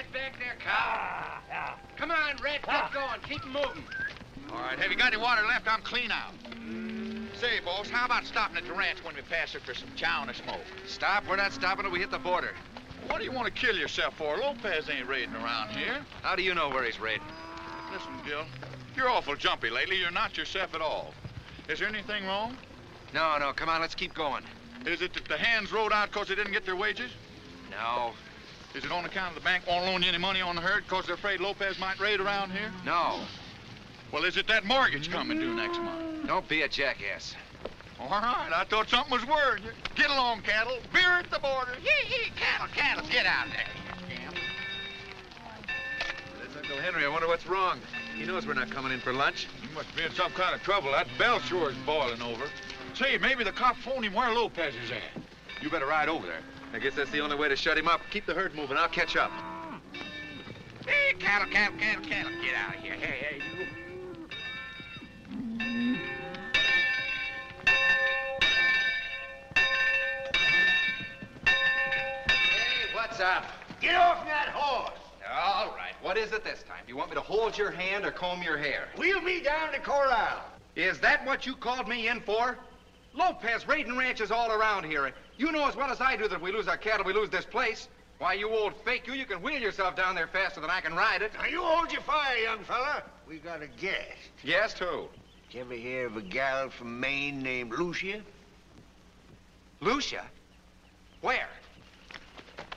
Get back there, cow. Come on, Red, get going. Keep moving. All right, have you got any water left? I'm clean out. Say, boss, how about stopping at the ranch when we pass it for some chow and a smoke? Stop. We're not stopping till we hit the border. What do you want to kill yourself for? Lopez ain't raiding around here. How do you know where he's raiding? Listen, Gil, you're awful jumpy lately. You're not yourself at all. Is there anything wrong? No, come on, let's keep going. Is it that the hands rode out because they didn't get their wages? No. Is it on account of the bank won't loan you any money on the herd because they're afraid Lopez might raid around here? No. Well, is it that mortgage coming due next month? Don't be a jackass. All right, I thought something was worrying you. Get along, cattle. Beer at the border. Yee, cattle, get out there. That's Uncle Henry. I wonder what's wrong. He knows we're not coming in for lunch. He must be in some kind of trouble. That bell sure is boiling over. Say, maybe the cop phoned him where Lopez is at. You better ride over there. I guess that's the only way to shut him up. Keep the herd moving. I'll catch up. Hey, cattle, get out of here. Hey, you. What's up? Get off that horse. All right. What is it this time? Do you want me to hold your hand or comb your hair? We'll be down the corral. Is that what you called me in for? Lopez raiding ranches all around here. You know as well as I do that if we lose our cattle, we lose this place. Why, you old fake, you can wheel yourself down there faster than I can ride it. Now, you hold your fire, young fella. We got a guest. Guest who? Did you ever hear of a gal from Maine named Lucia? Lucia? Where?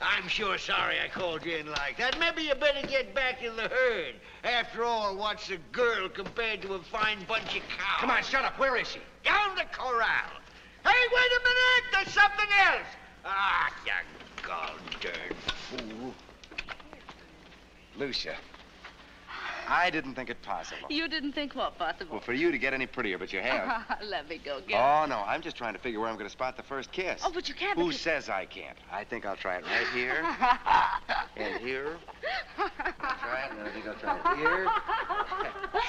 I'm sure sorry I called you in like that. Maybe you better get back in the herd. After all, what's a girl compared to a fine bunch of cows? Come on, shut up. Where is she? Down the corral. Hey, wait a minute! There's something else! Ah, you gall-darn fool. Lucia. I didn't think it possible. You didn't think what possible? Well, for you to get any prettier, but you have. Let me go, Gil. Oh, no, I'm just trying to figure where I'm going to spot the first kiss. Oh, but you can't. Who says I can't? I think I'll try it right here. And here. I'll try it, and then I think I'll try it here.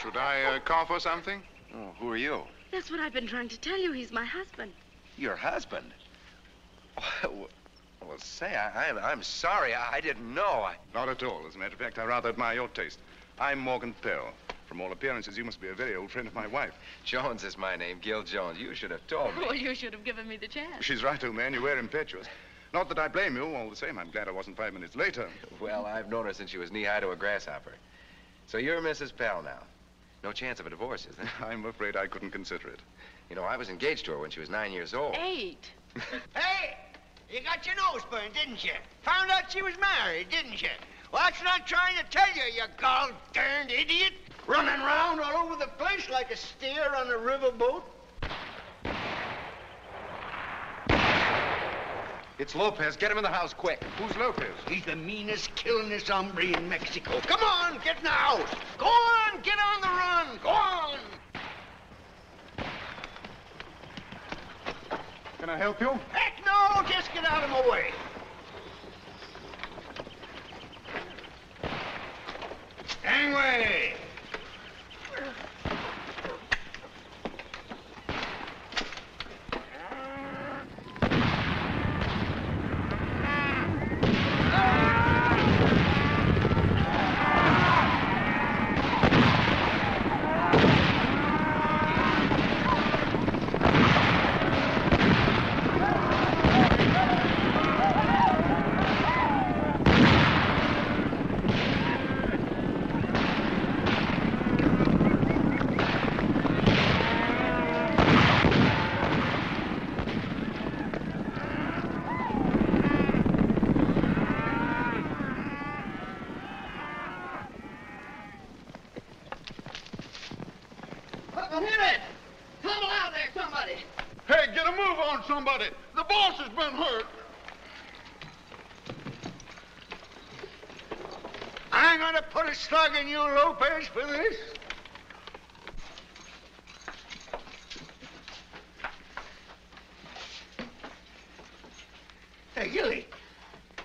Should I call for something? Oh, who are you? That's what I've been trying to tell you. He's my husband. Your husband? Well, say, I'm sorry. I didn't know. Not at all. As a matter of fact, I rather admire your taste. I'm Morgan Pell. From all appearances, you must be a very old friend of my wife. Jones is my name, Gil Jones. You should have told me. Well, you should have given me the chance. She's right, old man. You were impetuous. Not that I blame you. All the same, I'm glad I wasn't 5 minutes later. Well, I've known her since she was knee-high to a grasshopper. So you're Mrs. Pell now. No chance of a divorce, is there? I'm afraid I couldn't consider it. You know, I was engaged to her when she was 9 years old. 8. Hey, you got your nose burned, didn't you? Found out she was married, didn't you? Well, that's what I'm trying to tell you, you gall-darned idiot. Running around all over the place like a steer on a riverboat. It's Lopez. Get him in the house, quick. Who's Lopez? He's the meanest, killingest hombre in Mexico. Come on, get in the house. Go on, get on the run. Go on. Can I help you? Heck no, just get out of my way. Gangway. Somebody. The boss has been hurt. I'm gonna put a slug in you, Lopez, for this. Hey, Gilly.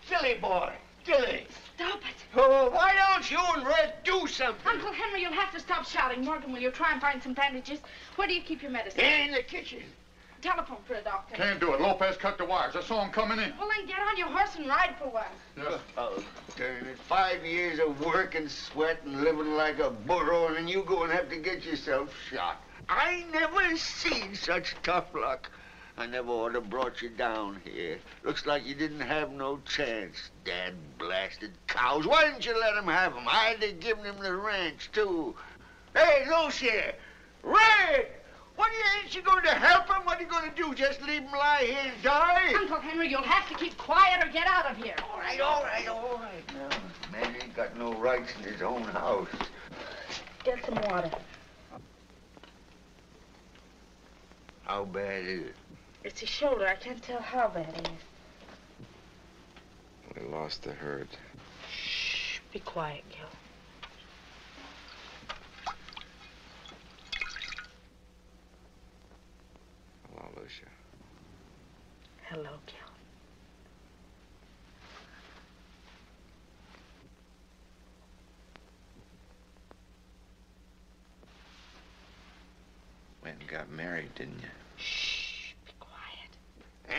Gilly, boy. Gilly. Stop it. Oh, why don't you and Red do something? Uncle Henry, you'll have to stop shouting. Morgan, will you try and find some bandages? Where do you keep your medicine? In the kitchen. telephone for a doctor. Can't do it. Lopez cut the wires. I saw him coming in. Well, then get on your horse and ride for once. Yes. Oh, darn it. 5 years of work and sweat and living like a burro, and then you go and have to get yourself shot. I never seen such tough luck. I never ought to brought you down here. Looks like you didn't have no chance. Dad blasted cows. Why didn't you let him have them? I'd have given him the ranch, too. Hey, Lucia! Red! Ain't you going to help him? What are you going to do? Just leave him lie here and die? Uncle Henry, you'll have to keep quiet or get out of here. All right. Now, man ain't got no rights in his own house. Get some water. How bad is it? It's his shoulder. I can't tell how bad it is. We lost the herd. Shh. Be quiet, Gil. Hello, Lucia. Hello, Gil. Went and got married, didn't you? Shh. Be quiet.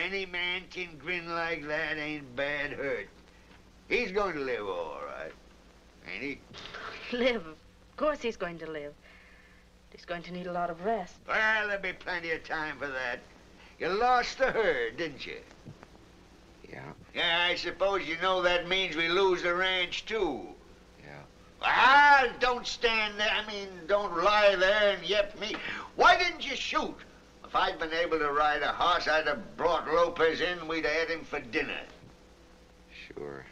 Any man can grin like that ain't bad hurt. He's going to live all right, ain't he? Live. Of course he's going to live. He's going to need a lot of rest. Well, there'll be plenty of time for that. You lost the herd, didn't you? Yeah. Yeah, I suppose you know that means we lose the ranch, too. Yeah. Ah, don't stand there. Don't lie there and yep me. Why didn't you shoot? If I'd been able to ride a horse, I'd have brought Lopez in and we'd have had him for dinner. Sure.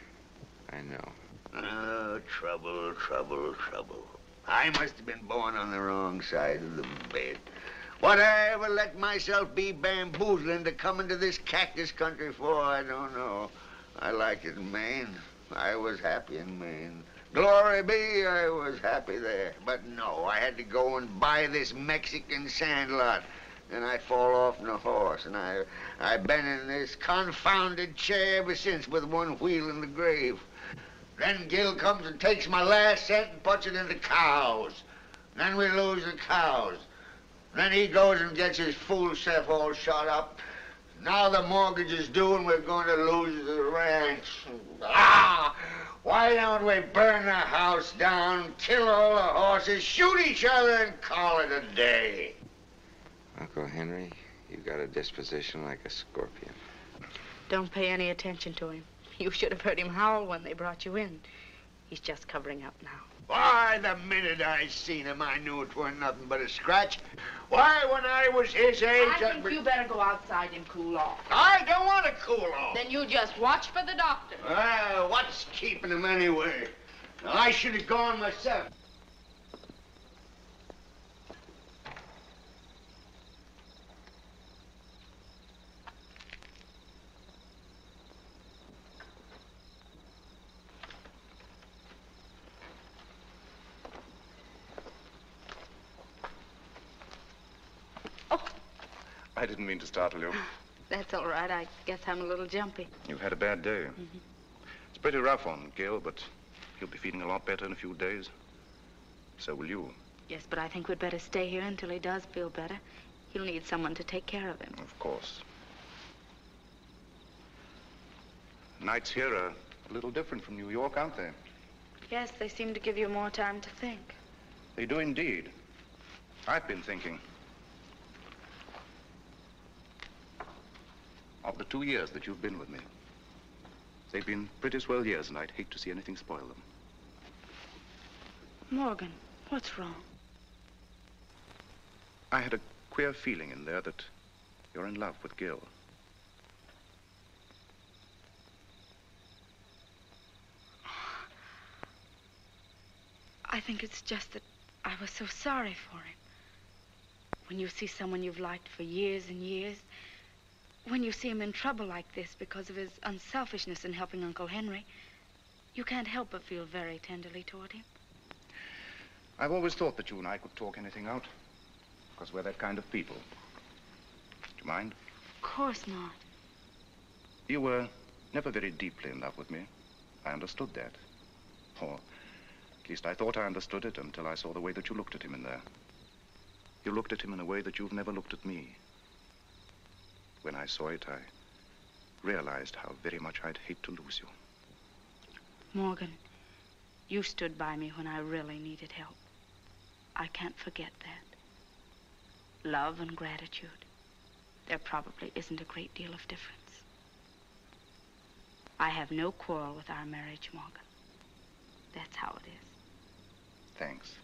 I know. Oh, trouble. I must have been born on the wrong side of the bed. What I ever let myself be bamboozled into coming to this cactus country for, I don't know. I liked it in Maine. I was happy in Maine. Glory be, I was happy there. But no, I had to go and buy this Mexican sandlot. Then I fall off on a horse, and I've been in this confounded chair ever since with one wheel in the grave. Then Gil comes and takes my last cent and puts it into cows. Then we lose the cows. Then he goes and gets his fool self all shot up. Now the mortgage is due and we're going to lose the ranch. Ah! Why don't we burn the house down, kill all the horses, shoot each other, and call it a day? Uncle Henry, you got a disposition like a scorpion. Don't pay any attention to him. You should have heard him howl when they brought you in. He's just covering up now. Why, the minute I seen him, I knew it weren't nothing but a scratch. Why, when I was his age... I think you better go outside and cool off. I don't want to cool off. Then you just watch for the doctor. Well, what's keeping him anyway? I should have gone myself. I didn't mean to startle you. That's all right. I guess I'm a little jumpy. You've had a bad day. It's pretty rough on Gil, but he'll be feeling a lot better in a few days. So will you. Yes, but I think we'd better stay here until he does feel better. He'll need someone to take care of him. Of course. Nights here are a little different from New York, aren't they? Yes, they seem to give you more time to think. They do indeed. I've been thinking. Of the 2 years that you've been with me. They've been pretty swell years, and I'd hate to see anything spoil them. Morgan, what's wrong? I had a queer feeling in there that you're in love with Gil. I think it's just that I was so sorry for him. When you see someone you've liked for years and years, when you see him in trouble like this because of his unselfishness in helping Uncle Henry, you can't help but feel very tenderly toward him. I've always thought that you and I could talk anything out, because we're that kind of people. Do you mind? Of course not. You were never very deeply in love with me. I understood that. Or at least I thought I understood it until I saw the way that you looked at him in there. You looked at him in a way that you've never looked at me. when I saw it, I realized how very much I'd hate to lose you. Morgan, you stood by me when I really needed help. I can't forget that. Love and gratitude. There probably isn't a great deal of difference. I have no quarrel with our marriage, Morgan. That's how it is. Thanks.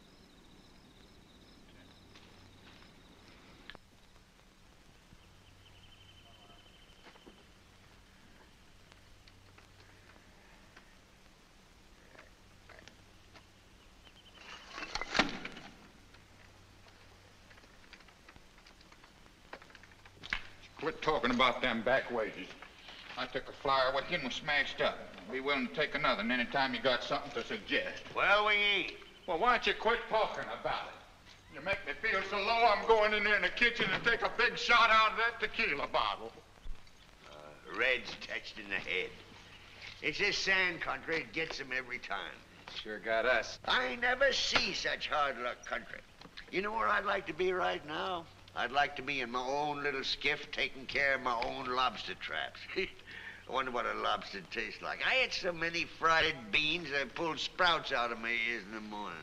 Quit talking about them back wages. I took a flyer with you and was smashed up. Be willing to take another and anytime you got something to suggest. Well, we ain't. Well, why don't you quit talking about it? You make me feel so low, I'm going in there in the kitchen and take a big shot out of that tequila bottle. Red's touched in the head. It's this sand country. It gets them every time. Sure got us. I never see such hard luck country. You know where I'd like to be right now? I'd like to be in my own little skiff taking care of my own lobster traps. I wonder what a lobster tastes like. I ate so many fried beans I pulled sprouts out of my ears in the morning.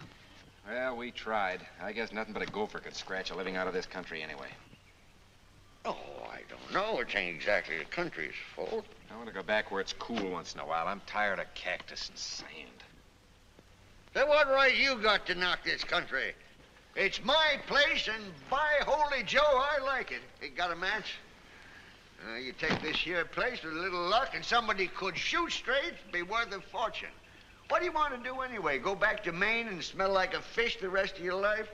Well, we tried. I guess nothing but a gopher could scratch a living out of this country anyway. Oh, I don't know. It ain't exactly the country's fault. I want to go back where it's cool once in a while. I'm tired of cactus and sand. Then what right you got to knock this country? It's my place, and by holy Joe, I like it. You got a match? You take this here place with a little luck, and somebody could shoot straight, be worth a fortune. What do you want to do anyway? Go back to Maine and smell like a fish the rest of your life?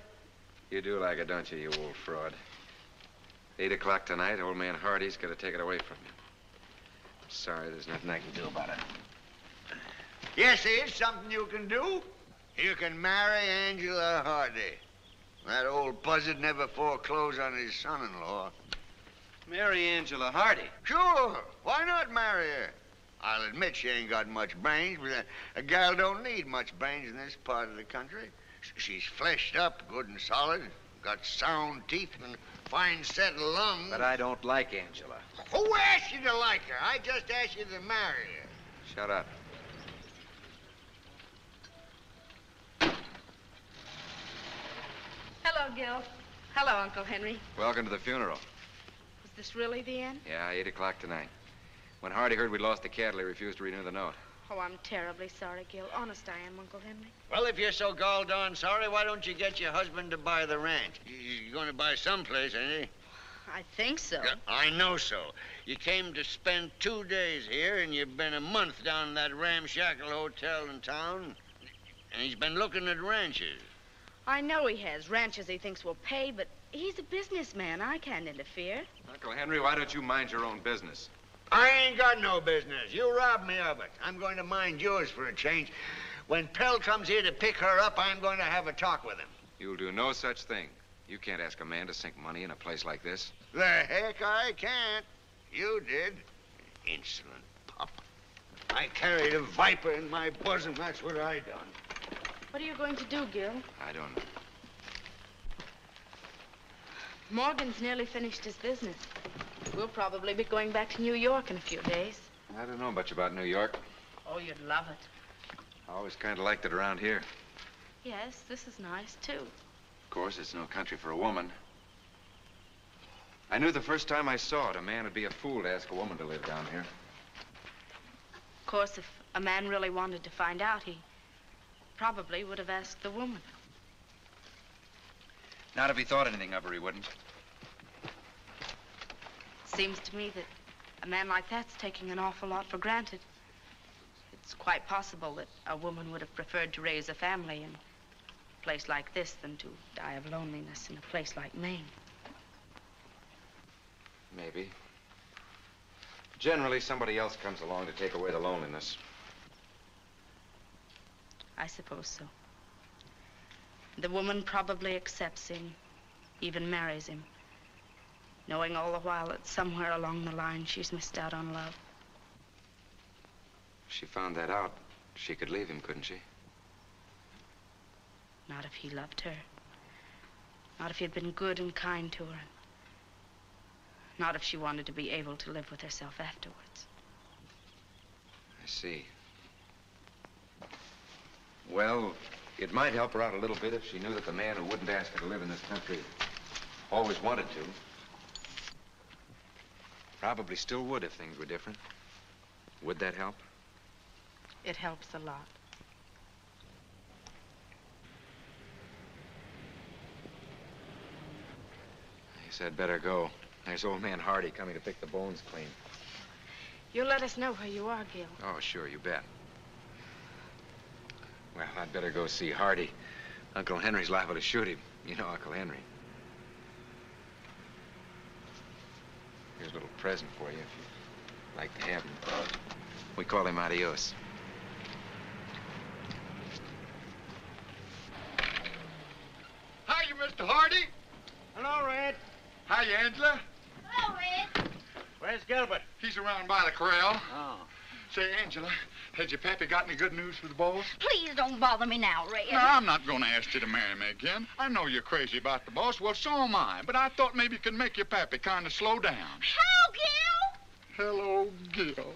You do like it, don't you, you old fraud? 8 o'clock tonight, old man Hardy's gonna take it away from you. I'm sorry, there's nothing I can do about it. Yes, there's something you can do. You can marry Angela Hardy. That old buzzard never foreclosed on his son-in-law. Marry Angela Hardy? Sure. Why not marry her? I'll admit she ain't got much brains, but a gal don't need much brains in this part of the country. She's fleshed up, good and solid, got sound teeth and fine set of lungs. But I don't like Angela. Who asked you to like her? I just asked you to marry her. Shut up. Hello, Gil. Hello, Uncle Henry. Welcome to the funeral. Was this really the end? Yeah, 8 o'clock tonight. When Hardy heard we'd lost the cattle, he refused to renew the note. Oh, I'm terribly sorry, Gil. Honest I am, Uncle Henry. Well, if you're so gall darn sorry, why don't you get your husband to buy the ranch? He's going to buy someplace, ain't he? I think so. Yeah, I know so. You came to spend 2 days here, and you've been a month down in that ramshackle hotel in town. And he's been looking at ranches. I know he has ranches he thinks will pay, but he's a businessman. I can't interfere. Uncle Henry, why don't you mind your own business? I ain't got no business. You robbed me of it. I'm going to mind yours for a change. When Pell comes here to pick her up, I'm going to have a talk with him. You'll do no such thing. You can't ask a man to sink money in a place like this. The heck I can't. You did. Insolent pup. I carried a viper in my bosom. That's what I done. What are you going to do, Gil? I don't know. Morgan's nearly finished his business. We'll probably be going back to New York in a few days. I don't know much about New York. Oh, you'd love it. I always kind of liked it around here. Yes, this is nice, too. Of course, it's no country for a woman. I knew the first time I saw it, a man would be a fool to ask a woman to live down here. Of course, if a man really wanted to find out, he probably would have asked the woman. Not if he thought anything of her, he wouldn't. Seems to me that a man like that's taking an awful lot for granted. It's quite possible that a woman would have preferred to raise a family in a place like this than to die of loneliness in a place like Maine. Maybe. Generally, somebody else comes along to take away the loneliness. I suppose so. The woman probably accepts him, even marries him, knowing all the while that somewhere along the line she's missed out on love. If she found that out, she could leave him, couldn't she? Not if he loved her. Not if he'd been good and kind to her. Not if she wanted to be able to live with herself afterwards. I see. Well, it might help her out a little bit if she knew that the man who wouldn't ask her to live in this country always wanted to. Probably still would if things were different. Would that help? It helps a lot. I guess I'd better go. There's old man Hardy coming to pick the bones clean. You'll let us know where you are, Gil. Oh, sure, you bet. Well, I'd better go see Hardy. Uncle Henry's liable to shoot him. You know Uncle Henry. Here's a little present for you if you'd like to have him. We call him Adios. Hiya, Mr. Hardy. Hello, Red. Hiya, Angela. Hello, Red. Where's Gilbert? He's around by the corral. Oh. Say, Angela, has your pappy got any good news for the boss? Please don't bother me now, Red. No, I'm not going to ask you to marry me again. I know you're crazy about the boss. Well, so am I. But I thought maybe you could make your pappy kind of slow down. Hello, Hello, Gil.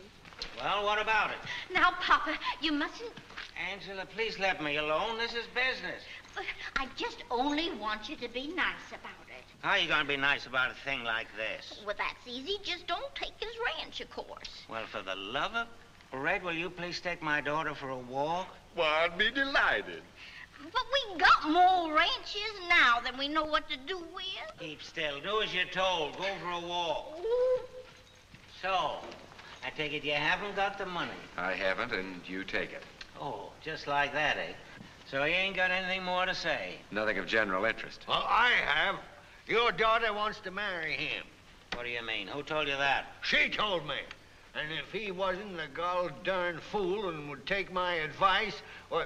Well, what about it? Gil. Now, Papa, you mustn't... Angela, please let me alone. This is business. I just only want you to be nice about it. How are you going to be nice about a thing like this? Well, that's easy. Just don't take his ranch, of course. Well, for the love of... Red, will you please take my daughter for a walk? Well, I'd be delighted. But we got more ranches now than we know what to do with. Keep still. Do as you're told. Go for a walk. Ooh. So, I take it you haven't got the money. I haven't, and you take it. Oh, just like that, eh? So you ain't got anything more to say? Nothing of general interest. Well, I have. Your daughter wants to marry him. What do you mean? Who told you that? She told me. And if he wasn't a gol darn fool and would take my advice, well,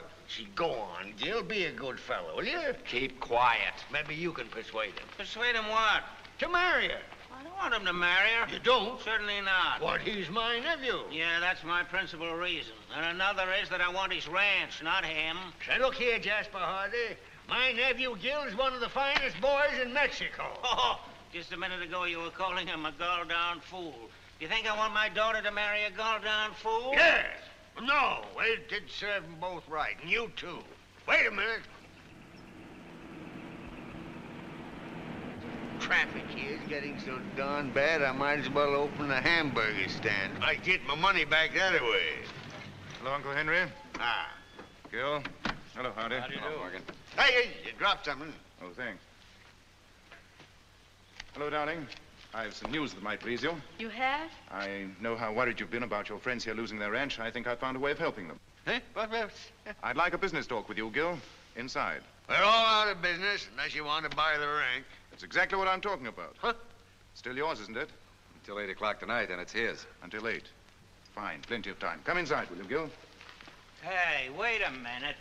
go on, Gil. Be a good fellow, will you? Keep quiet. Maybe you can persuade him. Persuade him what? To marry her. I don't want him to marry her. You don't? Certainly not. What, he's my nephew. Yeah, that's my principal reason. And another is that I want his ranch, not him. Say, look here, Jasper Hardy. My nephew Gil is one of the finest boys in Mexico. Oh, just a minute ago you were calling him a gol-darn fool. You think I want my daughter to marry a gol-darn fool? Yes. No, it did serve them both right, and you too. Wait a minute. Traffic here is getting so darn bad, I might as well open a hamburger stand. I get my money back that way. Hello, Uncle Henry. Ah. Gil. Hello, Hardy. How do you Hello, do? Morgan. Hey, you dropped something. Oh, thanks. Hello, darling. I have some news that might please you. You have? I know how worried you've been about your friends here losing their ranch. I think I found a way of helping them. Huh? I'd like a business talk with you, Gil. Inside. We're all out of business unless you want to buy the ranch. That's exactly what I'm talking about. Huh? Still yours, isn't it? Until 8 o'clock tonight, then it's his. Until 8. Fine. Plenty of time. Come inside, will you, Gil? Hey, wait a minute.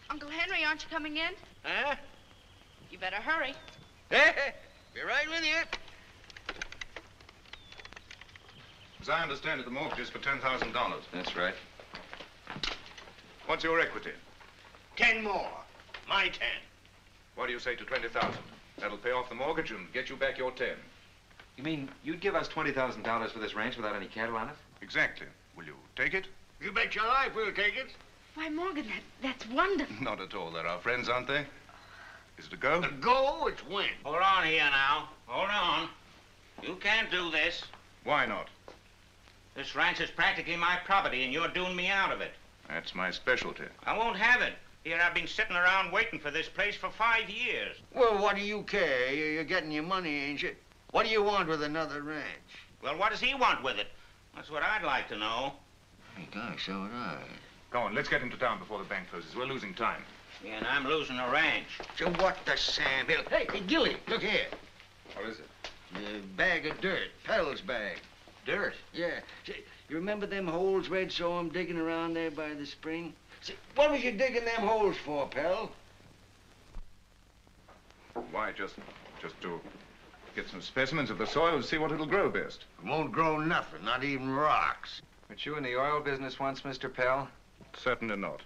Uncle Henry, aren't you coming in? Huh? You better hurry. Hey, be right with you. As I understand it, the mortgage is for $10,000. That's right. What's your equity? 10 more. My 10. What do you say to 20,000? That'll pay off the mortgage and get you back your 10. You mean you'd give us $20,000 for this ranch without any cattle on it? Exactly. Will you take it? You bet your life we'll take it. Why, Morgan, that's wonderful. Not at all. They're our friends, aren't they? Is it a go? The go, it's win. Hold on here now. Hold on. You can't do this. Why not? This ranch is practically my property, and you're doing me out of it. That's my specialty. I won't have it. Here, I've been sitting around waiting for this place for 5 years. Well, what do you care? You're getting your money, ain't you? What do you want with another ranch? Well, what does he want with it? That's what I'd like to know. Hey, gosh, so would I. Go on, let's get into town before the bank closes. We're losing time. Yeah, and I'm losing a ranch. So what the Sam Hill? Hey, Gilly, look here. What is it? The bag of dirt. Pell's bag. Dirt? Yeah. See, you remember them holes Red saw him digging around there by the spring? See, what was you digging them holes for, Pell? Why, just to get some specimens of the soil and see what it'll grow best. It won't grow nothing, not even rocks. Weren't you in the oil business once, Mr. Pell? Certainly not.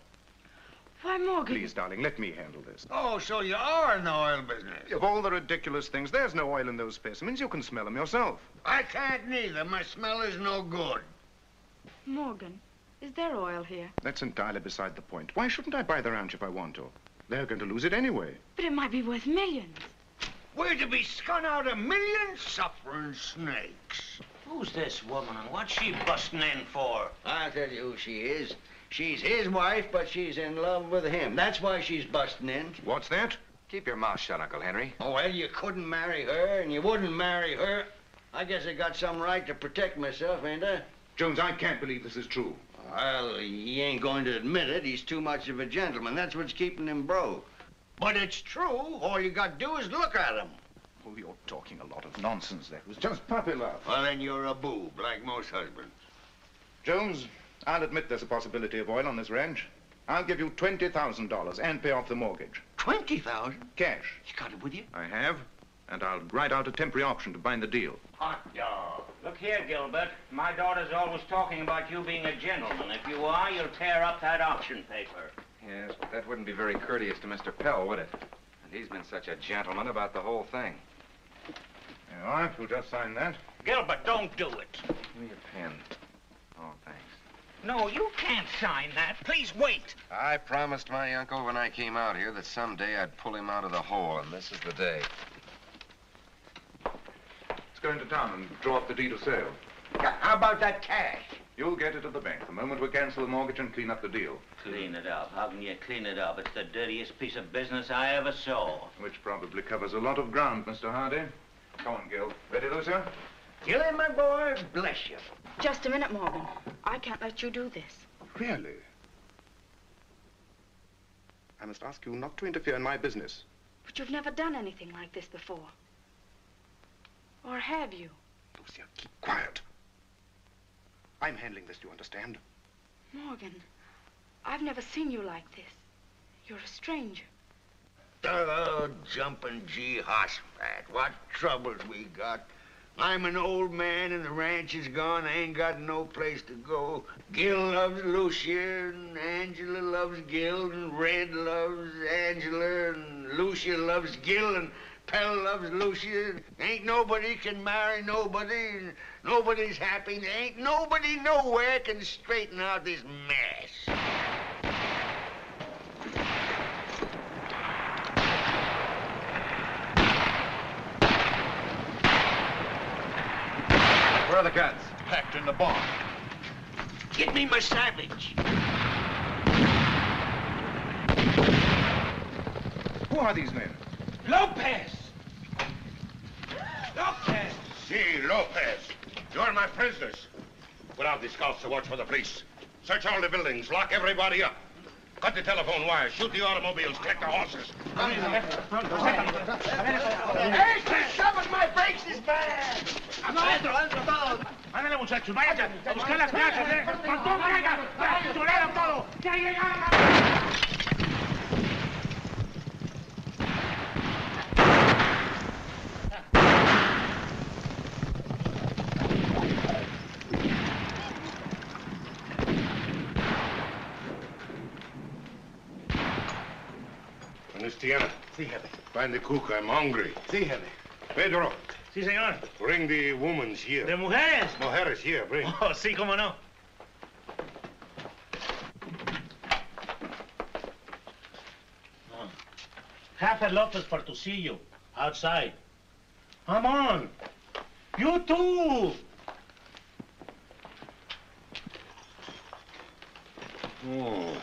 Why, Morgan? Please, darling, let me handle this. Oh, so you are in the oil business. Of all the ridiculous things, there's no oil in those specimens. You can smell them yourself. I can't neither. My smell is no good. Morgan, is there oil here? That's entirely beside the point. Why shouldn't I buy the ranch if I want to? They're going to lose it anyway. But it might be worth millions. We're to be scun out of millions suffering snakes. Who's this woman and what's she busting in for? I'll tell you who she is. She's his wife, but she's in love with him. That's why she's busting in. What's that? Keep your mouth shut, Uncle Henry. Oh, well, you couldn't marry her, and you wouldn't marry her. I guess I got some right to protect myself, ain't I? Jones, I can't believe this is true. Well, he ain't going to admit it. He's too much of a gentleman. That's what's keeping him broke. But it's true. All you got to do is look at him. Oh, you're talking a lot of nonsense. That was just puppy love. Well, then you're a boob, like most husbands. Jones, I'll admit there's a possibility of oil on this ranch. I'll give you $20,000 and pay off the mortgage. 20,000? Cash. You got it with you? I have, and I'll write out a temporary option to bind the deal. Hot dog. Look here, Gilbert. My daughter's always talking about you being a gentleman. If you are, you'll tear up that option paper. Yes, but that wouldn't be very courteous to Mr. Pell, would it? And he's been such a gentleman about the whole thing. All right, we'll just sign that. Gilbert, don't do it. Give me a pen. Oh, thanks. No, you can't sign that. Please wait. I promised my uncle when I came out here that someday I'd pull him out of the hole, and this is the day. Let's go into town and draw up the deed of sale. How about that cash? You'll get it at the bank the moment we cancel the mortgage and clean up the deal. Clean it up. How can you clean it up? It's the dirtiest piece of business I ever saw. Which probably covers a lot of ground, Mr. Hardy. Come on, Gil. Ready, Lucia? Gilly, my boy, bless you. Just a minute, Morgan. I can't let you do this. Really? I must ask you not to interfere in my business. But you've never done anything like this before. Or have you? Lucia, keep quiet. I'm handling this, you understand? Morgan, I've never seen you like this. You're a stranger. Oh, jumping gee hoss fat. What troubles we got. I'm an old man and the ranch is gone. I ain't got no place to go. Gil loves Lucia and Angela loves Gil and Red loves Angela and Lucia loves Gil and Pell loves Lucia. Ain't nobody can marry nobody. Nobody's happy. There ain't nobody nowhere can straighten out this mess. Where are the guns? Packed in the barn. Get me my savage. Who are these men? Lopez! Lopez! Si, Lopez. You're my prisoners. Put out the scouts to watch for the police. Search all the buildings. Lock everybody up. Cut the telephone wires. Shoot the automobiles. Collect the horses. Hey, quit shoving my brakes is bad. Ándale, muchachos. Váyanse a buscar las casas, ¿eh? ¡Por todo, venga! ¡Pistoleros todo! ¡Ya llegaron! Cristiana. Sí, jefe. Find the cook. I'm hungry. Sí, jefe. Pedro, Sí, señor. bring the women's here. ¿De mujeres? Mujeres here, bring. Oh, sí, cómo no. Jefe Lopez Portucillo, outside. Come on. You too. Oh.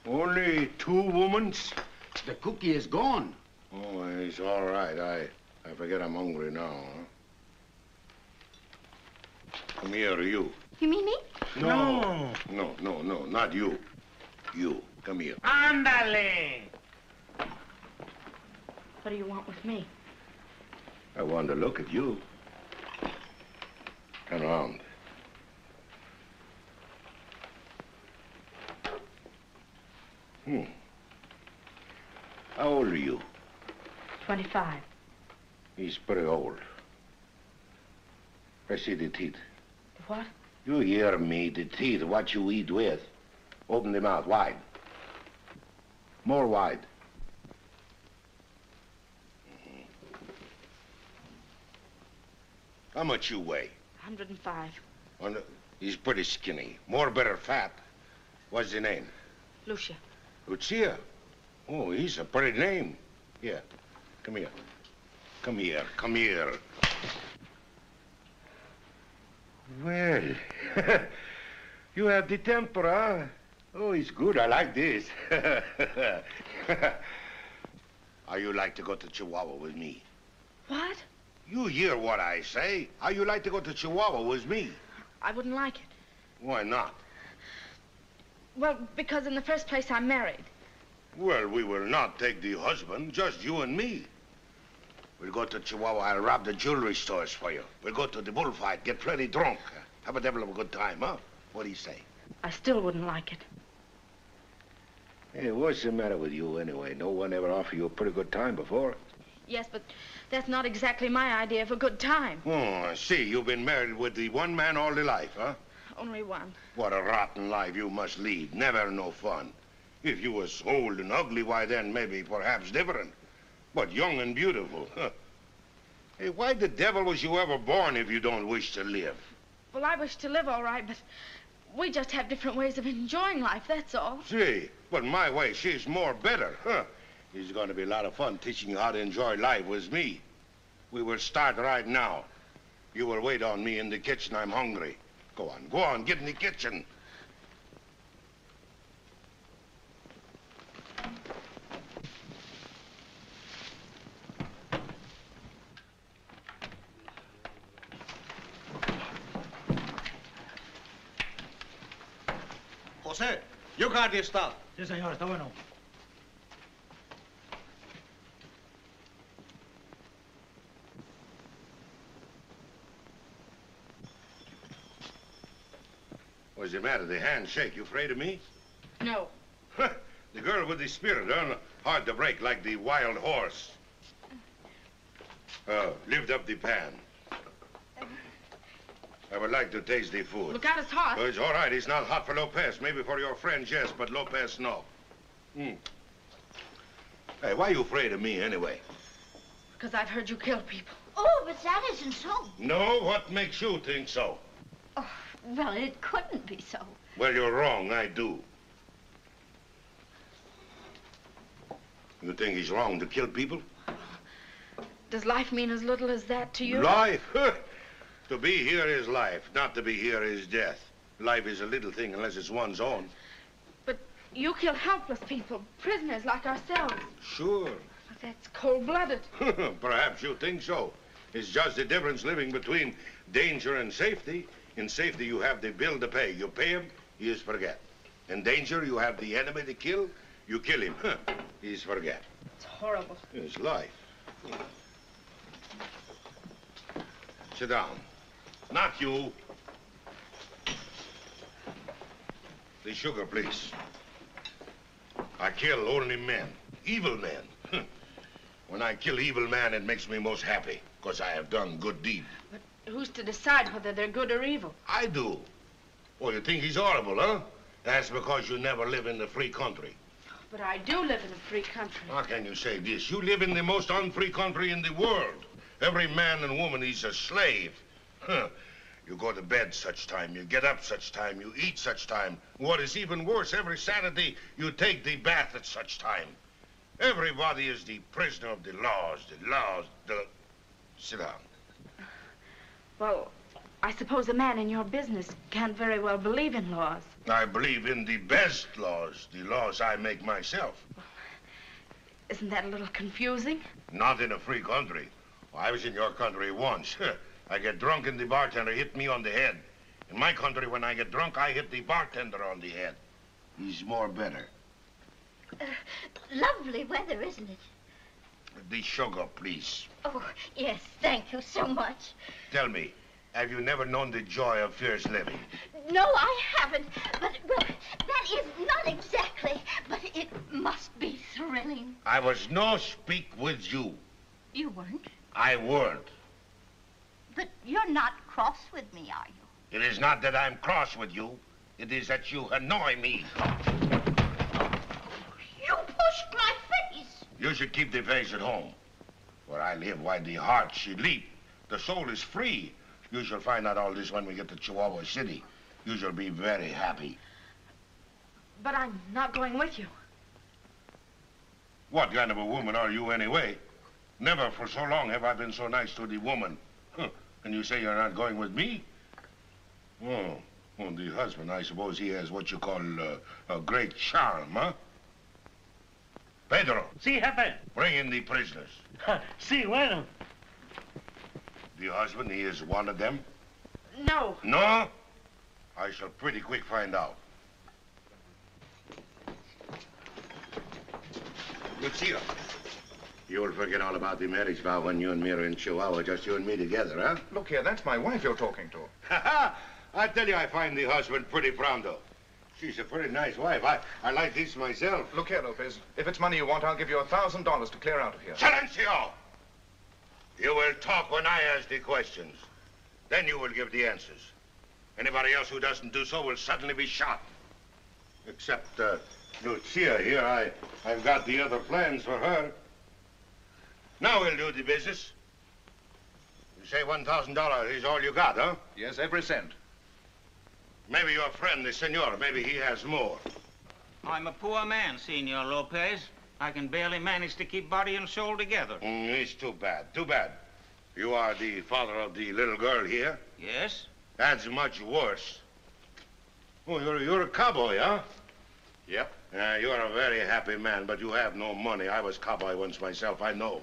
Only two women? The cookie is gone. Oh, it's all right. I forget I'm hungry now, huh? Come here, you. You mean me? No, not you. You, come here. Ándale. What do you want with me? I want to look at you. Turn around. How old are you? 25. He's pretty old. I see the teeth. What? You hear me, the teeth, what you eat with. Open them out wide. More wide. How much you weigh? 105. He's pretty skinny. More better fat. What's your name? Lucia. Lucia? Oh, he's a pretty name. Here, come here. Come here, come here. Well, you have the temper, huh? Oh, it's good. I like this. How you like to go to Chihuahua with me? What? You hear what I say. How you like to go to Chihuahua with me? I wouldn't like it. Why not? Well, because in the first place, I'm married. Well, we will not take the husband, just you and me. We'll go to Chihuahua. I'll rob the jewelry stores for you. We'll go to the bullfight, get plenty drunk. Have a devil of a good time, huh? What do you say? I still wouldn't like it. Hey, what's the matter with you anyway? No one ever offered you a pretty good time before. Yes, but that's not exactly my idea of a good time. Oh, I see. You've been married with the one man all your life, huh? Only one. What a rotten life you must lead. Never no fun. If you was old and ugly, why then maybe perhaps different. But young and beautiful, huh? Hey, why the devil was you ever born if you don't wish to live? Well, I wish to live all right, but we just have different ways of enjoying life, that's all. See, but my way, she's more better, huh? It's going to be a lot of fun teaching you how to enjoy life with me. We will start right now. You will wait on me in the kitchen. I'm hungry. Go on, get in the kitchen. José, your guardia está. Sí, señor, está bueno. What's the matter? The hand shake. You afraid of me? No. The girl with the spirit, huh? Hard to break like the wild horse. Lift up the pan. I would like to taste the food. Look out, it's hot. Oh, it's all right. It's not hot for Lopez. Maybe for your friends, yes, but Lopez, no. Hey, why are you afraid of me, anyway? Because I've heard you kill people. Oh, but that isn't so. No? What makes you think so? Oh, well, it couldn't be so. Well, you're wrong. I do. You think he's wrong to kill people? Does life mean as little as that to you? Life? To be here is life. Not to be here is death. Life is a little thing unless it's one's own. But you kill helpless people, prisoners like ourselves. Sure. But that's cold-blooded. Perhaps you think so. It's just the difference living between danger and safety. In safety, you have the bill to pay. You pay him, he is forget. In danger, you have the enemy to kill. You kill him, he's forget. It's horrible. It's life. Sit down. Not you. The sugar, please. I kill only men, evil men. When I kill evil man, it makes me most happy, because I have done good deed. But who's to decide whether they're good or evil? I do. Oh, you think he's horrible, huh? That's because you never live in the free country. But I do live in a free country. How can you say this? You live in the most unfree country in the world. Every man and woman is a slave. You go to bed such time, you get up such time, you eat such time. What is even worse, every Saturday you take the bath at such time. Everybody is the prisoner of the laws. Sit down. Well, I suppose a man in your business can't very well believe in laws. I believe in the best laws, the laws I make myself. Isn't that a little confusing? Not in a free country. I was in your country once. I get drunk and the bartender hit me on the head. In my country, when I get drunk, I hit the bartender on the head. He's more better. Lovely weather, isn't it? The sugar, please. Oh, yes, thank you so much. Tell me, have you never known the joy of fierce living? No, I haven't. But, well, that is not exactly, but it must be thrilling. I was no speak with you. You weren't? I weren't. But you're not cross with me, are you? It is not that I'm cross with you. It is that you annoy me. You pushed You should keep the face at home. Where I live, why, the heart should leap. The soul is free. You shall find out all this when we get to Chihuahua City. You shall be very happy. But I'm not going with you. What kind of a woman are you anyway? Never for so long have I been so nice to the woman. Huh. And you say you're not going with me? Oh, well, the husband, I suppose he has what you call a great charm, huh? Pedro. Sí, jefe. Bring in the prisoners. Sí, bueno. The husband, he is one of them? No. No? I shall pretty quick find out. Lucia, you'll forget all about the marriage vow when you and me are in Chihuahua, just you and me together, huh? Look here, that's my wife you're talking to. Ha-ha! I tell you, I find the husband pretty pronto. She's a pretty nice wife. I like this myself. Look here, Lopez. If it's money you want, I'll give you $1,000 to clear out of here. Silencio! You will talk when I ask the questions. Then you will give the answers. Anybody else who doesn't do so will suddenly be shot. Except, Lucia here. I've got the other plans for her. Now we'll do the business. You say $1,000 is all you got, huh? Yes, every cent. Maybe your friend, the senor, maybe he has more. I'm a poor man, Senor Lopez. I can barely manage to keep body and soul together. It's too bad, too bad. You are the father of the little girl here? Yes? That's much worse. Oh, you're a cowboy, huh? Yep. You're a very happy man, but you have no money. I was cowboy once myself, I know.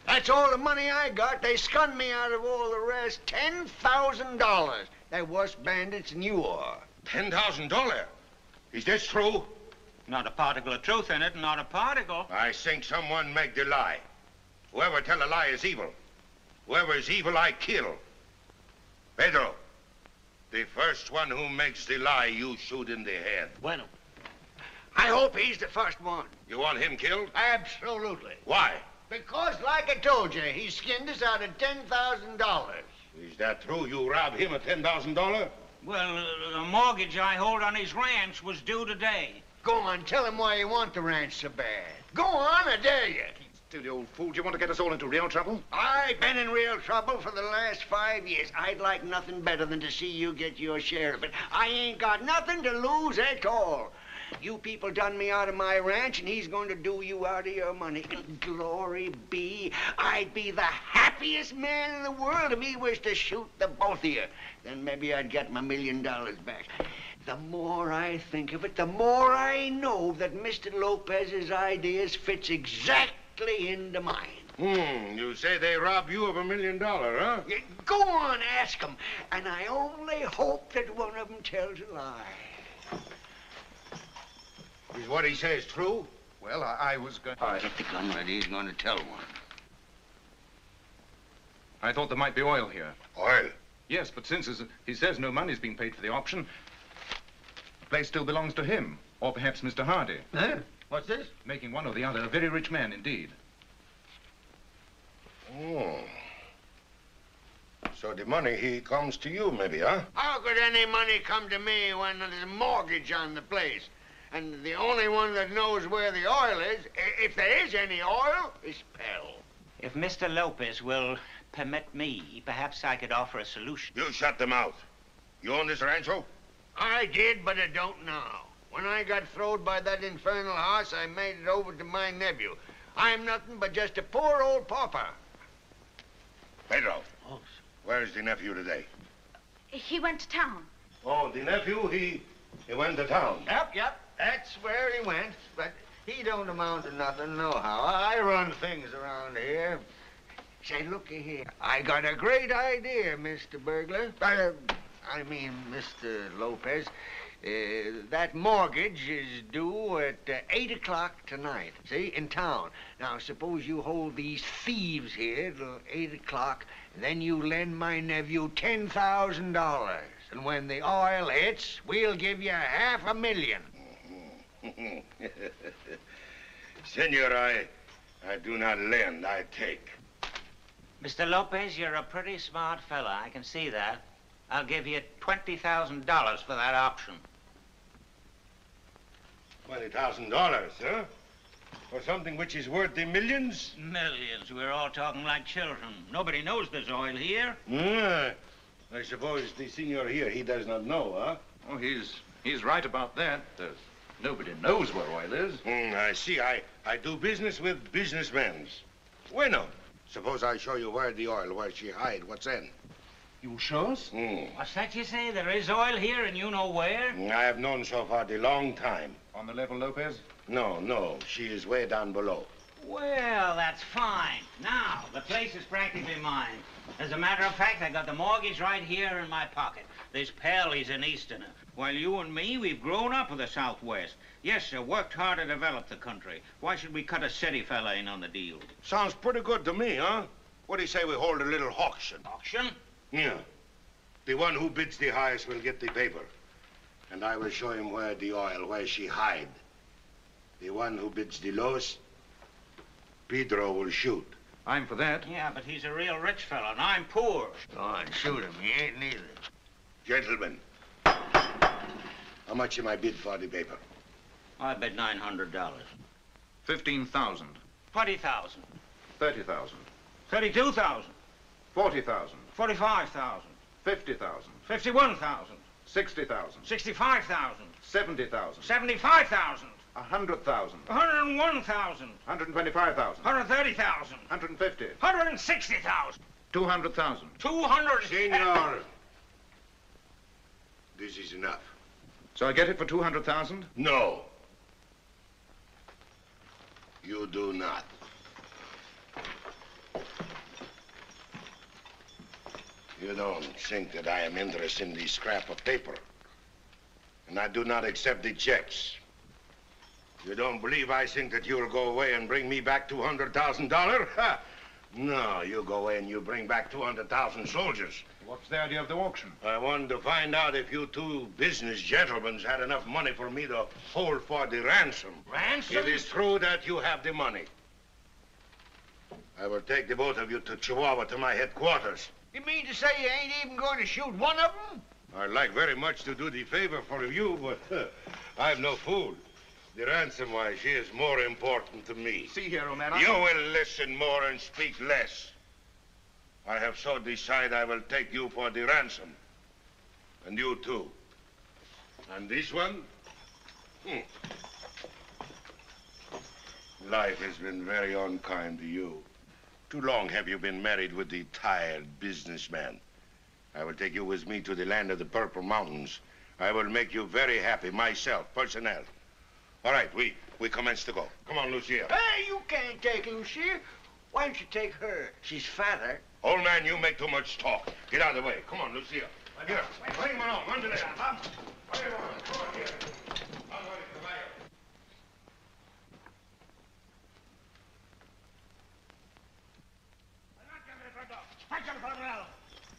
That's all the money I got. They scunned me out of all the rest. $10,000. They're worse bandits than you are. $10,000? Is this true? Not a particle of truth in it, not a particle. I think someone make the lie. Whoever tell a lie is evil. Whoever is evil, I kill. Pedro, the first one who makes the lie, you shoot in the head. Bueno. I hope he's the first one. You want him killed? Absolutely. Why? Because, like I told you, he skinned us out of $10,000. Is that true? You robbed him of $10,000? Well, the mortgage I hold on his ranch was due today. Go on, tell him why you want the ranch so bad. Go on, I dare you. Still, you old fool, do you want to get us all into real trouble? I've been in real trouble for the last 5 years. I'd like nothing better than to see you get your share of it. I ain't got nothing to lose at all. You people done me out of my ranch, and he's going to do you out of your money. Glory be. I'd be the happiest man in the world if he was to shoot the both of you. Then maybe I'd get my $1 million back. The more I think of it, the more I know that Mr. Lopez's ideas fits exactly into mine. You say they robbed you of $1 million, huh? Yeah, go on, ask them. And I only hope that one of them tells a lie. Is what he says true? Well, I was going... Get the gun ready. He's going to tell one. I thought there might be oil here. Oil? Yes, but since he says no money's being paid for the auction, the place still belongs to him, or perhaps Mr. Hardy. Huh? What's this? Making one or the other a very rich man indeed. Oh. So the money, he comes to you, maybe, huh? How could any money come to me when there's a mortgage on the place? And the only one that knows where the oil is, if there is any oil, is Pell. If Mr. Lopez will permit me, perhaps I could offer a solution. You shut them out. You own this rancho? I did, but I don't now. When I got throwed by that infernal horse, I made it over to my nephew. I'm nothing but just a poor old pauper. Pedro. Oh. Where's the nephew today? He went to town. Oh, the nephew, he went to town. Yep. That's where he went, but he don't amount to nothing nohow. I run things around here. Say, looky here. I got a great idea, Mr. Burglar. I mean, Mr. Lopez. That mortgage is due at 8 o'clock tonight, see, in town. Now, suppose you hold these thieves here till 8 o'clock, and then you lend my nephew $10,000. And when the oil hits, we'll give you $500,000. Senor, I do not lend, I take. Mr. Lopez, you're a pretty smart fella. I can see that. I'll give you $20,000 for that option. $20,000, huh? For something which is worth the millions? Millions. We're all talking like children. Nobody knows there's oil here. Ah, I suppose the senor here, he does not know, huh? Oh, he's right about that. Nobody knows where oil is. I see. I do business with businessmen. Bueno. Suppose I show you where the oil, where she hide. What's in? You show us? What's that you say? There is oil here and you know where? I have known so far the long time. On the level, Lopez? No. She is way down below. Well, that's fine. Now, the place is practically mine. As a matter of fact, I got the mortgage right here in my pocket. There's Pelly's an Easterner. While you and me, we've grown up with the Southwest. Yes, sir, worked hard to develop the country. Why should we cut a city fella in on the deal? Sounds pretty good to me, huh? What do you say we hold a little auction? Auction? Yeah. The one who bids the highest will get the paper. And I will show him where the oil, where she hide. The one who bids the lowest, Pedro will shoot. I'm for that. Yeah, but he's a real rich fella, and I'm poor. Go on, shoot him. He ain't neither. Gentlemen, how much am I bid for the paper? I bet $900. 15,000. 20,000. 30,000. 32,000. 40,000. 45,000. 50,000. 51,000. 60,000. 65,000. 70,000. 75,000. 100,000. 101,000. 125,000. 130,000. 150. 160,000. 200,000. 200. Senor, this is enough. So I get it for 200,000? No. You do not. You don't think that I am interested in the scrap of paper. And I do not accept the checks. You don't believe I think that you'll go away and bring me back $200,000? Ha! No, you go away and you bring back 200,000 soldiers. What's the idea of the auction? I wanted to find out if you two business gentlemen had enough money for me to hold for the ransom. Ransom? It is true that you have the money. I will take the both of you to Chihuahua to my headquarters. You mean to say you ain't even going to shoot one of them? I'd like very much to do the favor for you, but I'm no fool. The ransom, why, she is more important to me. See here, old man. You will listen more and speak less. I have so decided I will take you for the ransom. And you too. And this one? Life has been very unkind to you. Too long have you been married with the tired businessman. I will take you with me to the land of the Purple Mountains. I will make you very happy, myself, personnel. All right, we commence to go. Come on, Lucia. Hey, you can't take Lucia. Why don't you take her? She's fatter. Old man, you make too much talk. Get out of the way. Come on, Lucia. Here, bring him along. Under there. Bring him on. Come on, here.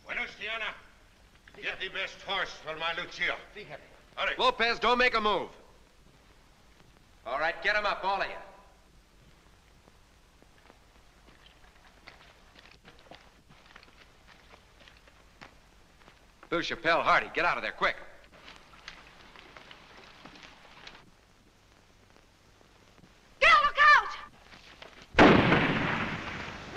Buenos, Diana. Get the best horse for my Lucia. Hurry. Lopez, don't make a move. All right, get him up, all of you. Lou Chappelle, Hardy, get out of there, quick. Gil, look out!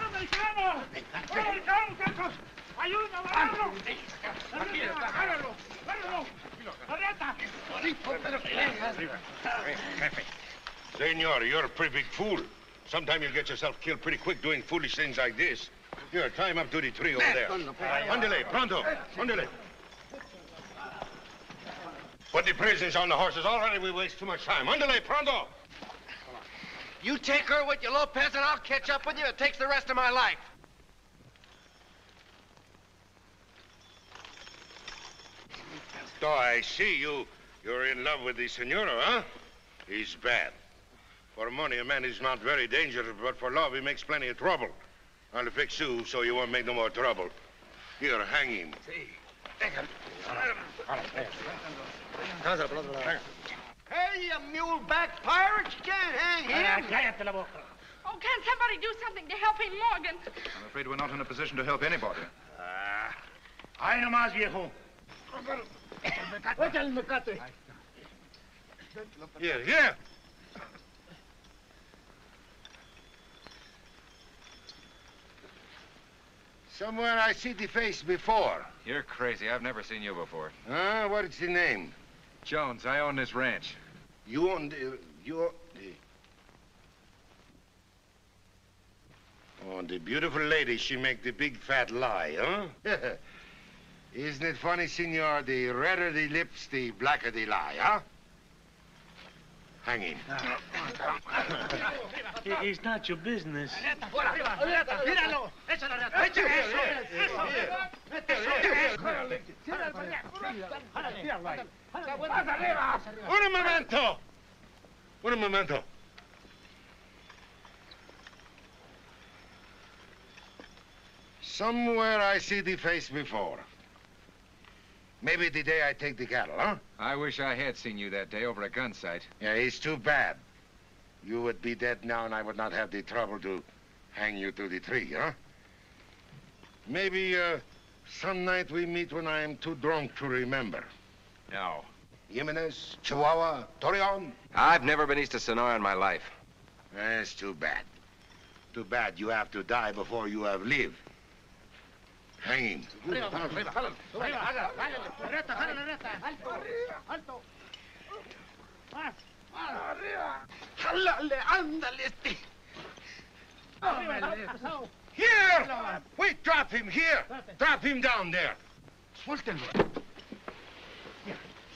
¡Americano! ¡Americano, muchachos! ¡Ayúdame! ¡Agárralo! ¡Agárralo! ¡Agárralo! ¡Arreta! Senor, you're a pretty big fool. Sometime you'll get yourself killed pretty quick doing foolish things like this. Here, tie him up to the tree over there. Andale, pronto. Andale. Put the prisoners on the horses. Already we waste too much time. Andale, pronto. You take her with you, Lopez, and I'll catch up with you. It takes the rest of my life. So I see you're in love with the senora, huh? He's bad. For money, a man is not very dangerous, but for love, he makes plenty of trouble. I'll fix you so you won't make no more trouble. Here, hang him. Hey, you mule-back pirates, you can't hang him. ¡Cállate la boca! Oh, can somebody do something to help him, Morgan? I'm afraid we're not in a position to help anybody. ¡Ay, nomás, viejo! ¡Echa el mecate! Here, here. Somewhere I see the face before. You're crazy. I've never seen you before. Huh? What is the name? Jones. I own this ranch. You own the... Oh, the beautiful lady, she make the big fat lie, huh? Isn't it funny, senor? The redder the lips, the blacker the lie, huh? Hang him. It's not your business. Un momento. Somewhere I see the face before. Maybe the day I take the cattle, huh? I wish I had seen you that day over a gun sight. Yeah, it's too bad. You would be dead now, and I would not have the trouble to hang you to the tree, huh? Maybe, some night we meet when I am too drunk to remember. No. Jimenez, Chihuahua, Torreon? I've never been east of Sonora in my life. That's too bad. Too bad you have to die before you have lived. Hang him. Here! Wait, drop him here. Drop him down there.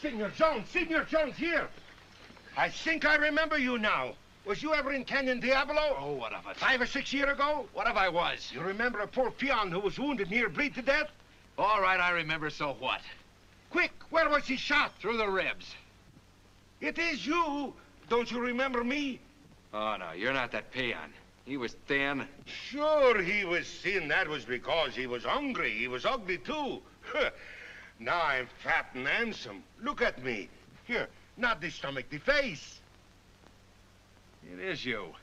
Senor Jones, here. I think I remember you now. Was you ever in Canyon Diablo? Oh, what of it? 5 or 6 years ago? What if I was? You remember a poor peon who was wounded near bleed to death? All right, I remember, so what? Quick, where was he shot? Through the ribs. It is you. Don't you remember me? Oh, no, you're not that peon. He was thin. Sure he was thin. That was because he was hungry. He was ugly, too. Now I'm fat and handsome. Look at me. Here, not the stomach, the face. It is you.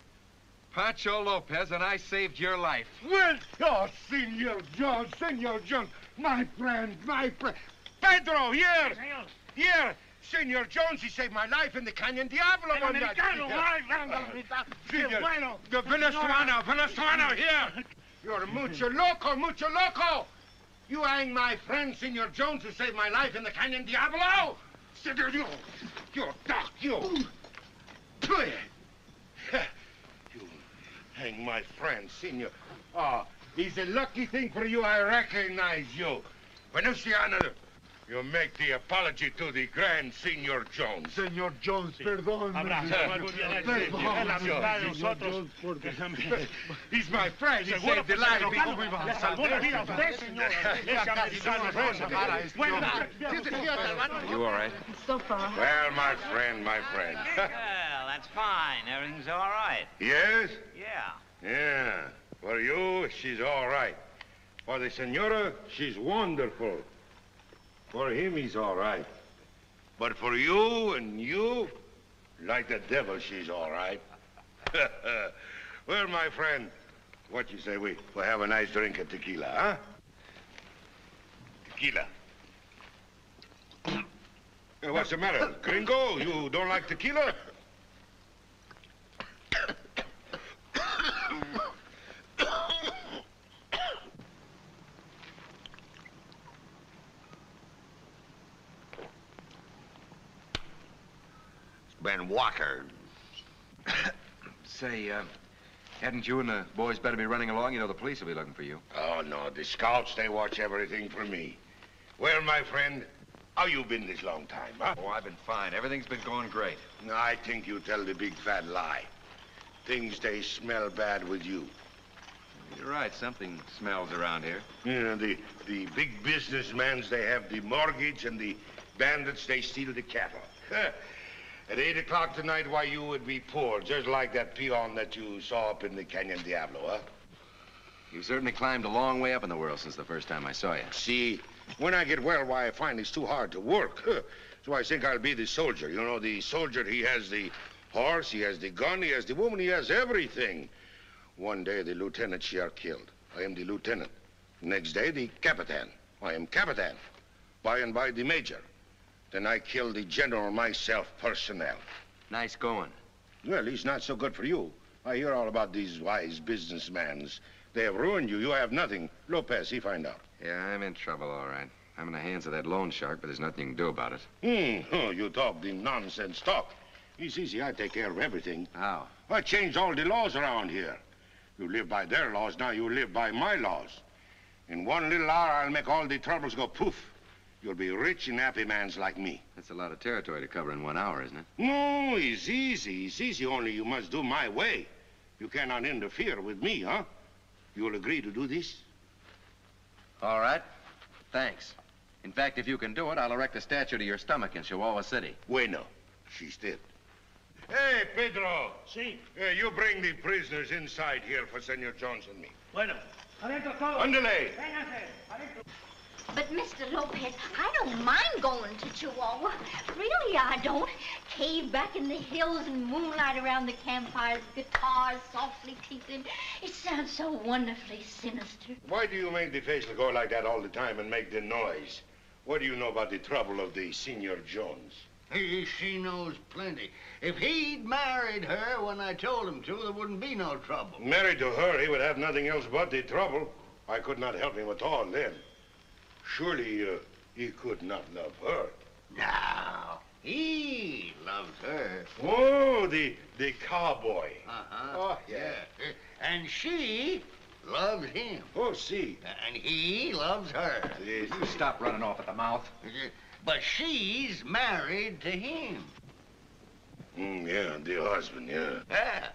Pancho Lopez, and I saved your life. Well, oh, Senor Jones, my friend. Pedro, here! Here! Senor Jones, he saved my life in the Canyon Diablo one night. The Venezuela, here! You're mucho loco! You hang my friend, Senor Jones, who saved my life in the Canyon Diablo? You doc, you. You hang my friend, Senor. Oh, it's a lucky thing for you I recognize you. Venustiano, you make the apology to the Grand Senor Jones. Senor Jones, perdón. He's my friend. He saved the life. Are you all right? So far. Well, my friend. Well, that's fine. Everything's all right. Yes? Yeah. Yeah. For you, she's all right. For the senora, she's wonderful. For him, he's all right. But for you and you, like the devil, she's all right. Well, my friend, what you say we have a nice drink of tequila, huh? Tequila. What's the matter, gringo? You don't like tequila? Ben Walker. Say, hadn't you and the boys better be running along? You know the police will be looking for you. Oh, no. The scouts, they watch everything for me. Well, my friend, how you been this long time, huh? Oh, I've been fine. Everything's been going great. No, I think you tell the big fat lie. Things, they smell bad with you. You're right. Something smells around here. You know, the big businessmen, they have the mortgage, and the bandits, they steal the cattle. At 8 o'clock tonight, why, you would be poor, just like that peon that you saw up in the Canyon Diablo, huh? You've certainly climbed a long way up in the world since the first time I saw you. See, when I get well, why, I find it's too hard to work. So I think I'll be the soldier. You know, the soldier, he has the horse, he has the gun, he has the woman, he has everything. One day, the lieutenant, she are killed. I am the lieutenant. Next day, the capitan. I am capitan. By and by, the major. Then I killed the general myself, personnel. Nice going. Well, he's not so good for you. I hear all about these wise businessmen. They have ruined you. You have nothing. Lopez, he find out. Yeah, I'm in trouble, all right. I'm in the hands of that loan shark, but there's nothing you can do about it. Oh, you talk the nonsense talk. It's easy. I take care of everything. How? I changed all the laws around here. You live by their laws, now you live by my laws. In one little hour, I'll make all the troubles go poof. You'll be rich and happy mans like me. That's a lot of territory to cover in 1 hour, isn't it? No, it's easy. It's easy, only you must do my way. You cannot interfere with me, huh? You'll agree to do this? All right. Thanks. In fact, if you can do it, I'll erect a statue to your stomach in Chihuahua City. Bueno. She's dead. Hey, Pedro. Si. You bring the prisoners inside here for Senor Jones and me. Bueno. Adentro todos. Ándale. Vénganse. Adentro. But, Mr. Lopez, I don't mind going to Chihuahua. Really, I don't. Cave back in the hills and moonlight around the campfires, guitars softly tinkling. It sounds so wonderfully sinister. Why do you make the face go like that all the time and make the noise? What do you know about the trouble of the Senor Jones? She knows plenty. If he'd married her when I told him to, there wouldn't be no trouble. Married to her, he would have nothing else but the trouble. I could not help him at all then. Surely, he could not love her. No, he loves her. Oh, the cowboy. Uh-huh. Oh, yeah. And she loves him. Oh, see. And he loves her. Yes. You stop running off at the mouth. But she's married to him. Yeah, the husband, yeah.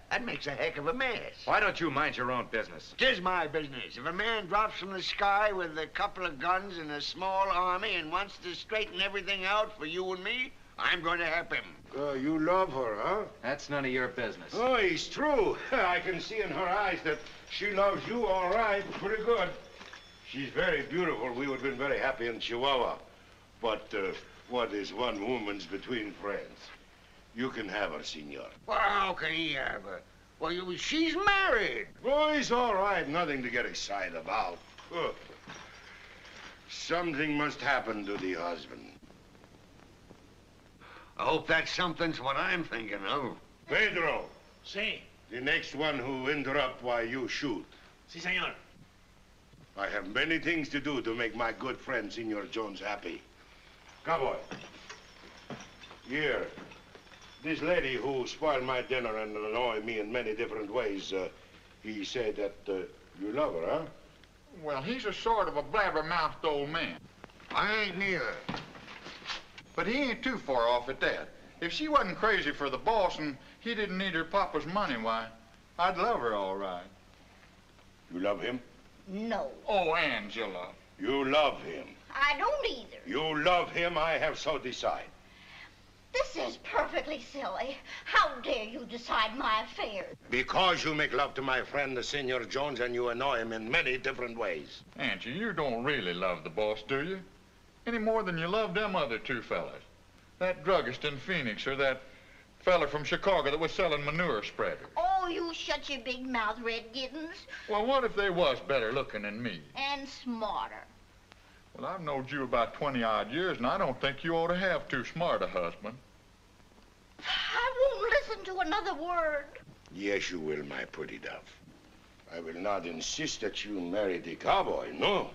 That makes a heck of a mess. Why don't you mind your own business? 'Tis my business. If a man drops from the sky with a couple of guns and a small army and wants to straighten everything out for you and me, I'm going to help him. You love her, huh? That's none of your business. Oh, it's true. I can see in her eyes that she loves you all right, pretty good. She's very beautiful. We would have been very happy in Chihuahua. But what is one woman's between friends? You can have her, senor. Well, how can he have her? Well, she's married. Oh, it's all right. Nothing to get excited about. Something must happen to the husband. I hope that something's what I'm thinking of. Pedro, Si. the next one who interrupt while you shoot. Si, senor. I have many things to do to make my good friend, Senor Jones, happy. Cowboy. Here. This lady who spoiled my dinner and annoyed me in many different ways, he said that you love her, huh? Well, he's a sort of a blabbermouthed old man. I ain't neither. But he ain't too far off at that. If she wasn't crazy for the boss and he didn't need her papa's money, why, I'd love her all right. You love him? No, Oh, Angela. You love him. I don't either. You love him, I have so decided. This is perfectly silly. How dare you decide my affairs? Because you make love to my friend, the Senor Jones, and you annoy him in many different ways. Auntie, you don't really love the boss, do you? Any more than you love them other two fellas. That druggist in Phoenix or that fella from Chicago that was selling manure spreaders. Oh, you shut your big mouth, Red Giddens. Well, what if they was better looking than me? And smarter. Well, I've known you about 20-odd years, and I don't think you ought to have too smart a husband. I won't listen to another word. Yes, you will, my pretty dove. I will not insist that you marry the cowboy, no.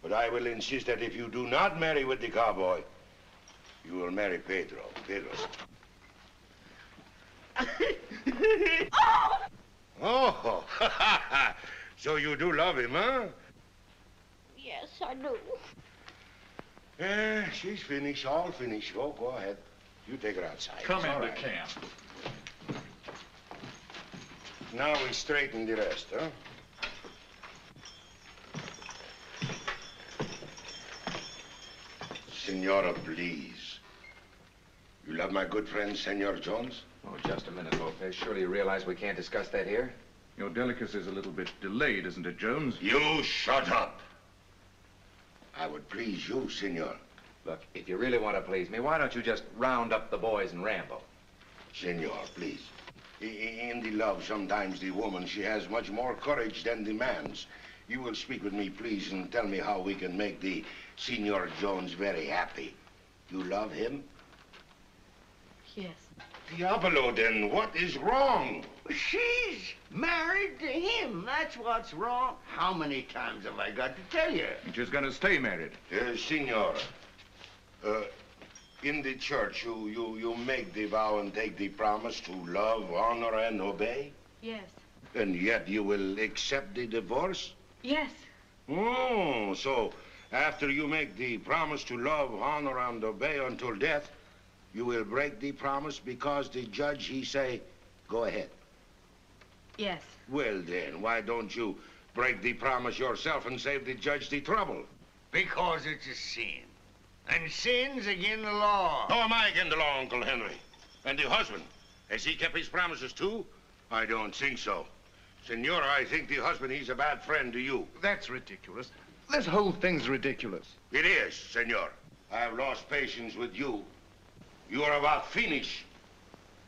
But I will insist that if you do not marry with the cowboy, you will marry Pedro. Pedro. Oh! Oh, so you do love him, huh? Yes, I do. She's finished, all finished. Oh, go ahead. You take her outside. Come It's all into right. camp. Now we straighten the rest, huh? Senora, please. You love my good friend, Senor Jones? Oh, just a minute, Lopez. Surely you realize we can't discuss that here? Your delicacy is a little bit delayed, isn't it, Jones? You shut up. I would please you, Senor. Look, if you really want to please me, why don't you just round up the boys and ramble? Senor, please. In the love, sometimes the woman, she has much more courage than the man's. You will speak with me, please, and tell me how we can make the Senor Jones very happy. You love him? Yes. Diablo, then what is wrong? She's married to him. That's what's wrong. How many times have I got to tell you? She's going to stay married. Senor, in the church, you make the vow and take the promise to love, honor, and obey? Yes. And yet you will accept the divorce? Yes. Oh, so after you make the promise to love, honor, and obey until death, you will break the promise because the judge, he say, go ahead. Yes. Well, then, why don't you break the promise yourself and save the judge the trouble? Because it's a sin. And sin's against the law. How am I against the law, Uncle Henry? And the husband, has he kept his promises too? I don't think so. Senora, I think the husband, he's a bad friend to you. That's ridiculous. This whole thing's ridiculous. It is, senor. I have lost patience with you. You are about finished.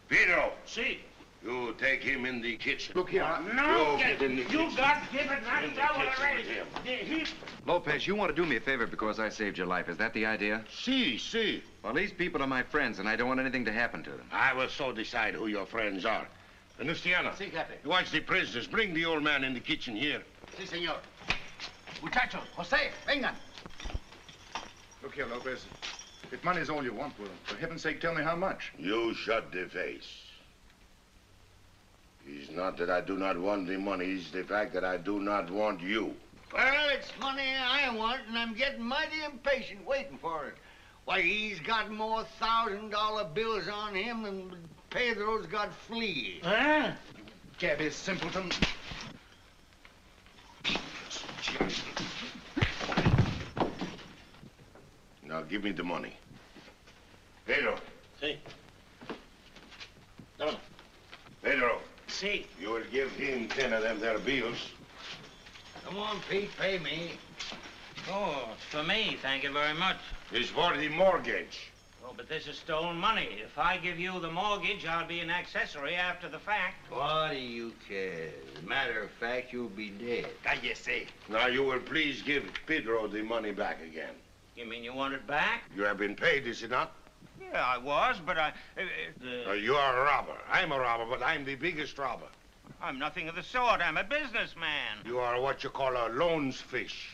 Pedro. See. You take him in the kitchen. Look here. No, You get in the kitchen. you got to give it right In the down kitchen already. with him. Lopez, you want to do me a favor because I saved your life. Is that the idea? See. Well, these people are my friends, and I don't want anything to happen to them. I will so decide who your friends are. Luciano, Si, jefe. you watch the prisoners. Bring the old man in the kitchen here. Si, señor. Muchachos, Jose, vengan. Look here, Lopez. If money's all you want, well, for heaven's sake, tell me how much. You shut the face. It's not that I do not want the money. It's the fact that I do not want you. Well, it's money I want, and I'm getting mighty impatient waiting for it. Why, he's got more $1,000 bills on him than Pedro's got fleas. Huh? Gabby simpleton. Now give me the money. Pedro. Si. Toma. Pedro. Si. You will give him 10 of them there bills. Come on, Pete, pay me. Oh, it's for me, thank you very much. It's for the mortgage. Oh, but this is stolen money. If I give you the mortgage, I'll be an accessory after the fact. What do you care? As a matter of fact, you'll be dead. Cállese. Now you will please give Pedro the money back again. You mean you want it back? You have been paid, is it not? Yeah, I was, but You are a robber. I'm a robber, but I'm the biggest robber. I'm nothing of the sort. I'm a businessman. You are what you call a loans fish.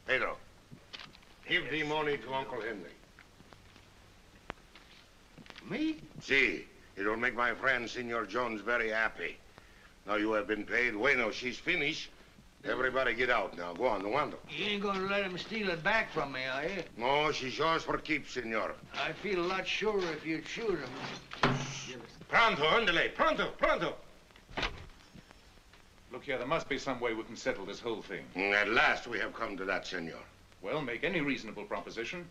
Pedro, give the money to Uncle Henry. Me? See, it will make my friend, Senor Jones, very happy. Now you have been paid. Bueno, she's finished. Everybody get out now. Go on, no wonder. You ain't gonna let him steal it back from me, are you? No, she's yours for keep, senor. I feel a lot surer if you'd shoot him. Pronto, andale, pronto, pronto. Look here, there must be some way we can settle this whole thing. At last we have come to that, senor. Well, make any reasonable proposition.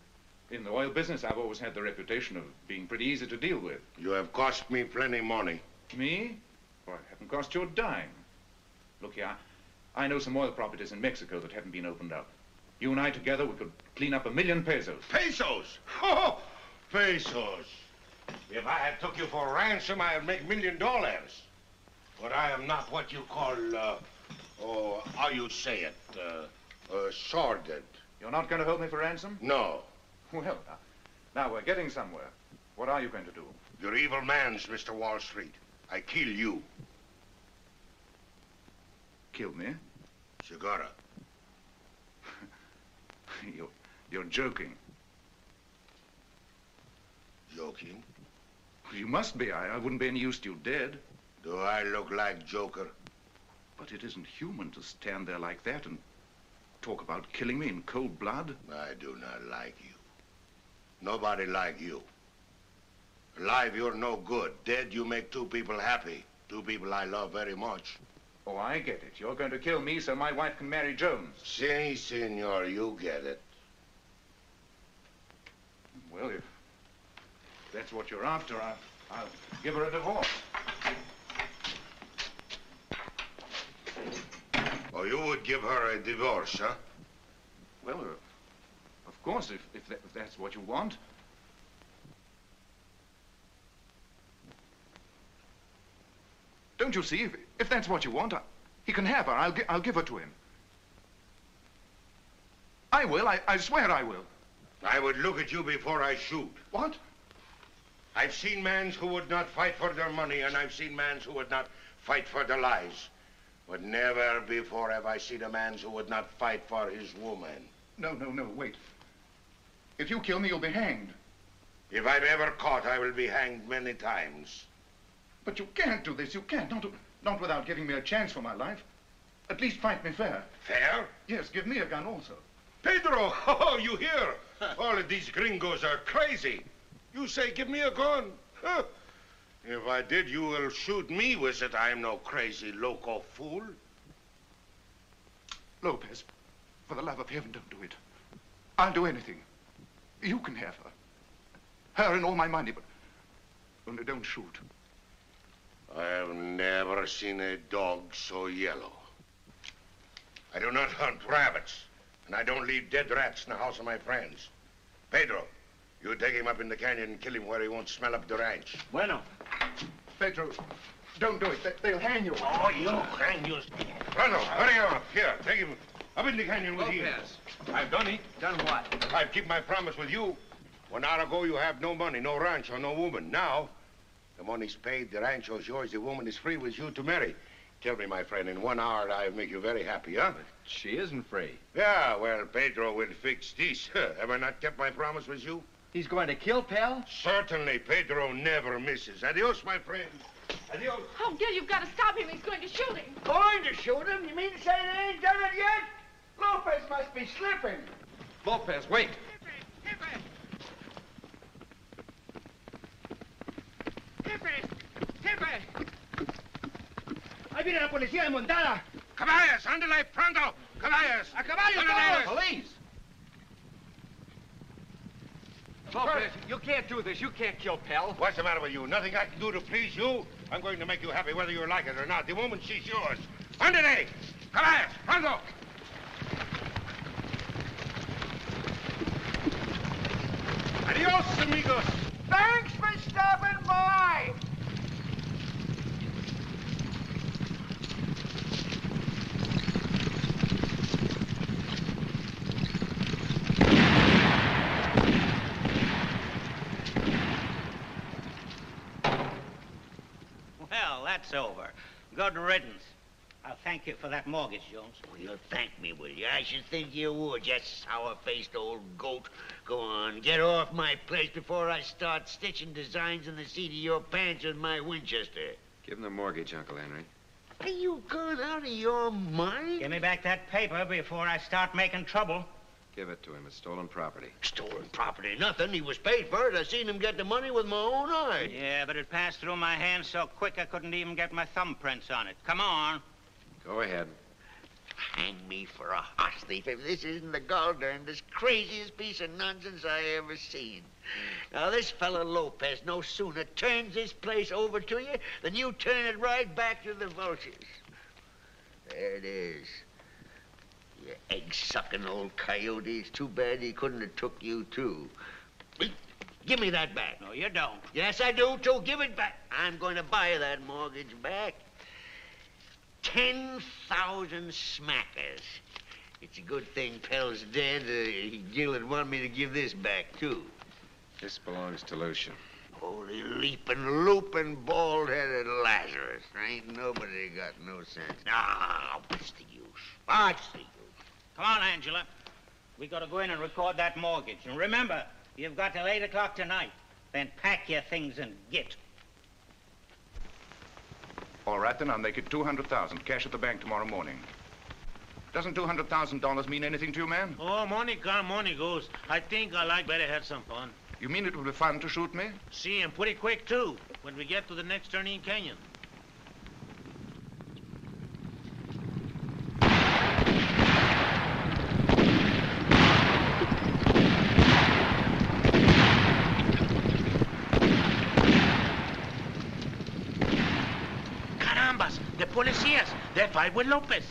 In the oil business, I've always had the reputation of being pretty easy to deal with. You have cost me plenty money. Me? Why, I haven't cost you a dime. Look here, I know some oil properties in Mexico that haven't been opened up. You and I together, we could clean up 1 million pesos. Pesos? Oh, pesos. If I had took you for ransom, I'd make $1 million. But I am not what you call, how you say it, sordid. You're not going to hold me for ransom? No. Well, now we're getting somewhere. What are you going to do? You're evil mans, Mr. Wall Street. I kill you. Kill me? Segura. You're joking. Joking? You must be. I wouldn't be any use to you dead. Do I look like Joker? But it isn't human to stand there like that and talk about killing me in cold blood. I do not like you. Nobody like you. Alive, you're no good. Dead, you make 2 people happy. 2 people I love very much. Oh, I get it. You're going to kill me so my wife can marry Jones. Si, senor, you get it. Well, if that's what you're after, I'll give her a divorce. Oh, you would give her a divorce, huh? Well, of course, if that's what you want. Don't you see? If that's what you want, he can have her. I'll give her to him. I will. I swear I will. I would look at you before I shoot. What? I've seen men who would not fight for their money, and I've seen men who would not fight for their lives. But never before have I seen a man who would not fight for his woman. No, wait. If you kill me, you'll be hanged. If I'm ever caught, I will be hanged many times. But you can't do this. You can't. Not without giving me a chance for my life. At least fight me fair. Fair? Yes, give me a gun also. Pedro, oh, you hear? All of these gringos are crazy. You say, give me a gun. Huh. If I did, you will shoot me with it. I'm no crazy, loco fool. Lopez, for the love of heaven, don't do it. I'll do anything. You can have her. Her and all my money, but only don't shoot. I have never seen a dog so yellow. I do not hunt rabbits, and I don't leave dead rats in the house of my friends. Pedro, you take him up in the canyon and kill him where he won't smell up the ranch. Bueno. Pedro, don't do it. They'll hang you. Oh, you hang you. Pronto, hurry up. Here, take him up in the canyon with you. Lopez. I've done it. Done what? I've kept my promise with you. 1 hour ago, you have no money, no rancho, no woman. Now, the money's paid, the rancho's yours, the woman is free with you to marry. Tell me, my friend, in 1 hour, I'll make you very happy, huh? But she isn't free. Yeah, well, Pedro will fix this. Have I not kept my promise with you? He's going to kill Pal? Certainly, Pedro never misses. Adios, my friend. Adios. Oh, Gil, you've got to stop him. He's going to shoot him. Going to shoot him? You mean to say they ain't done it yet? Lopez must be slipping. Lopez, wait. ¡Jefe! ¡Ahí viene la policía desmontada! Caballos, ándale, pronto. Caballos. ¡A caballo, Ándale. todos! Police! Lopez, you can't do this. You can't kill Pal. What's the matter with you? Nothing I can do to please you? I'm going to make you happy whether you like it or not. The woman, she's yours. Ándale. Caballos, pronto. Adios, amigos. Thanks for stopping by. Well, that's over. Good riddance. I'll thank you for that mortgage, Jones. Well, you'll thank me, will you? I should think you would, you sour-faced old goat. Go on, get off my place before I start stitching designs in the seat of your pants with my Winchester. Give him the mortgage, Uncle Henry. Are you gone out of your mind? Give me back that paper before I start making trouble. Give it to him. It's stolen property. Stolen property, nothing. He was paid for it. I seen him get the money with my own eyes. Yeah, but it passed through my hands so quick I couldn't even get my thumbprints on it. Come on. Go ahead. Hang me for a horse thief if this isn't the gall-darndest, craziest piece of nonsense I ever seen. Now, this fella Lopez no sooner turns this place over to you than you turn it right back to the vultures. There it is. You egg-sucking old coyotes. Too bad he couldn't have took you, too. Give me that back. No, you don't. Yes, I do, too. Give it back. I'm going to buy that mortgage back. 10,000 smackers. It's a good thing Pell's dead. Gil would want me to give this back, too. This belongs to Lucia. Holy leaping, looping, bald-headed Lazarus. Ain't nobody got no sense. Ah, what's the use? What's the use? Come on, Angela. We got to go in and record that mortgage. And remember, you've got till 8 o'clock tonight. Then pack your things and git. All right, then I'll make it 200,000. Cash at the bank tomorrow morning. Doesn't $200,000 mean anything to you, man? Oh, money come, money goes. I think I like better have some fun. You mean it will be fun to shoot me? See, and pretty quick, too, when we get to the next turning in Canyon. Carambas, the policías. They fight with Lopez.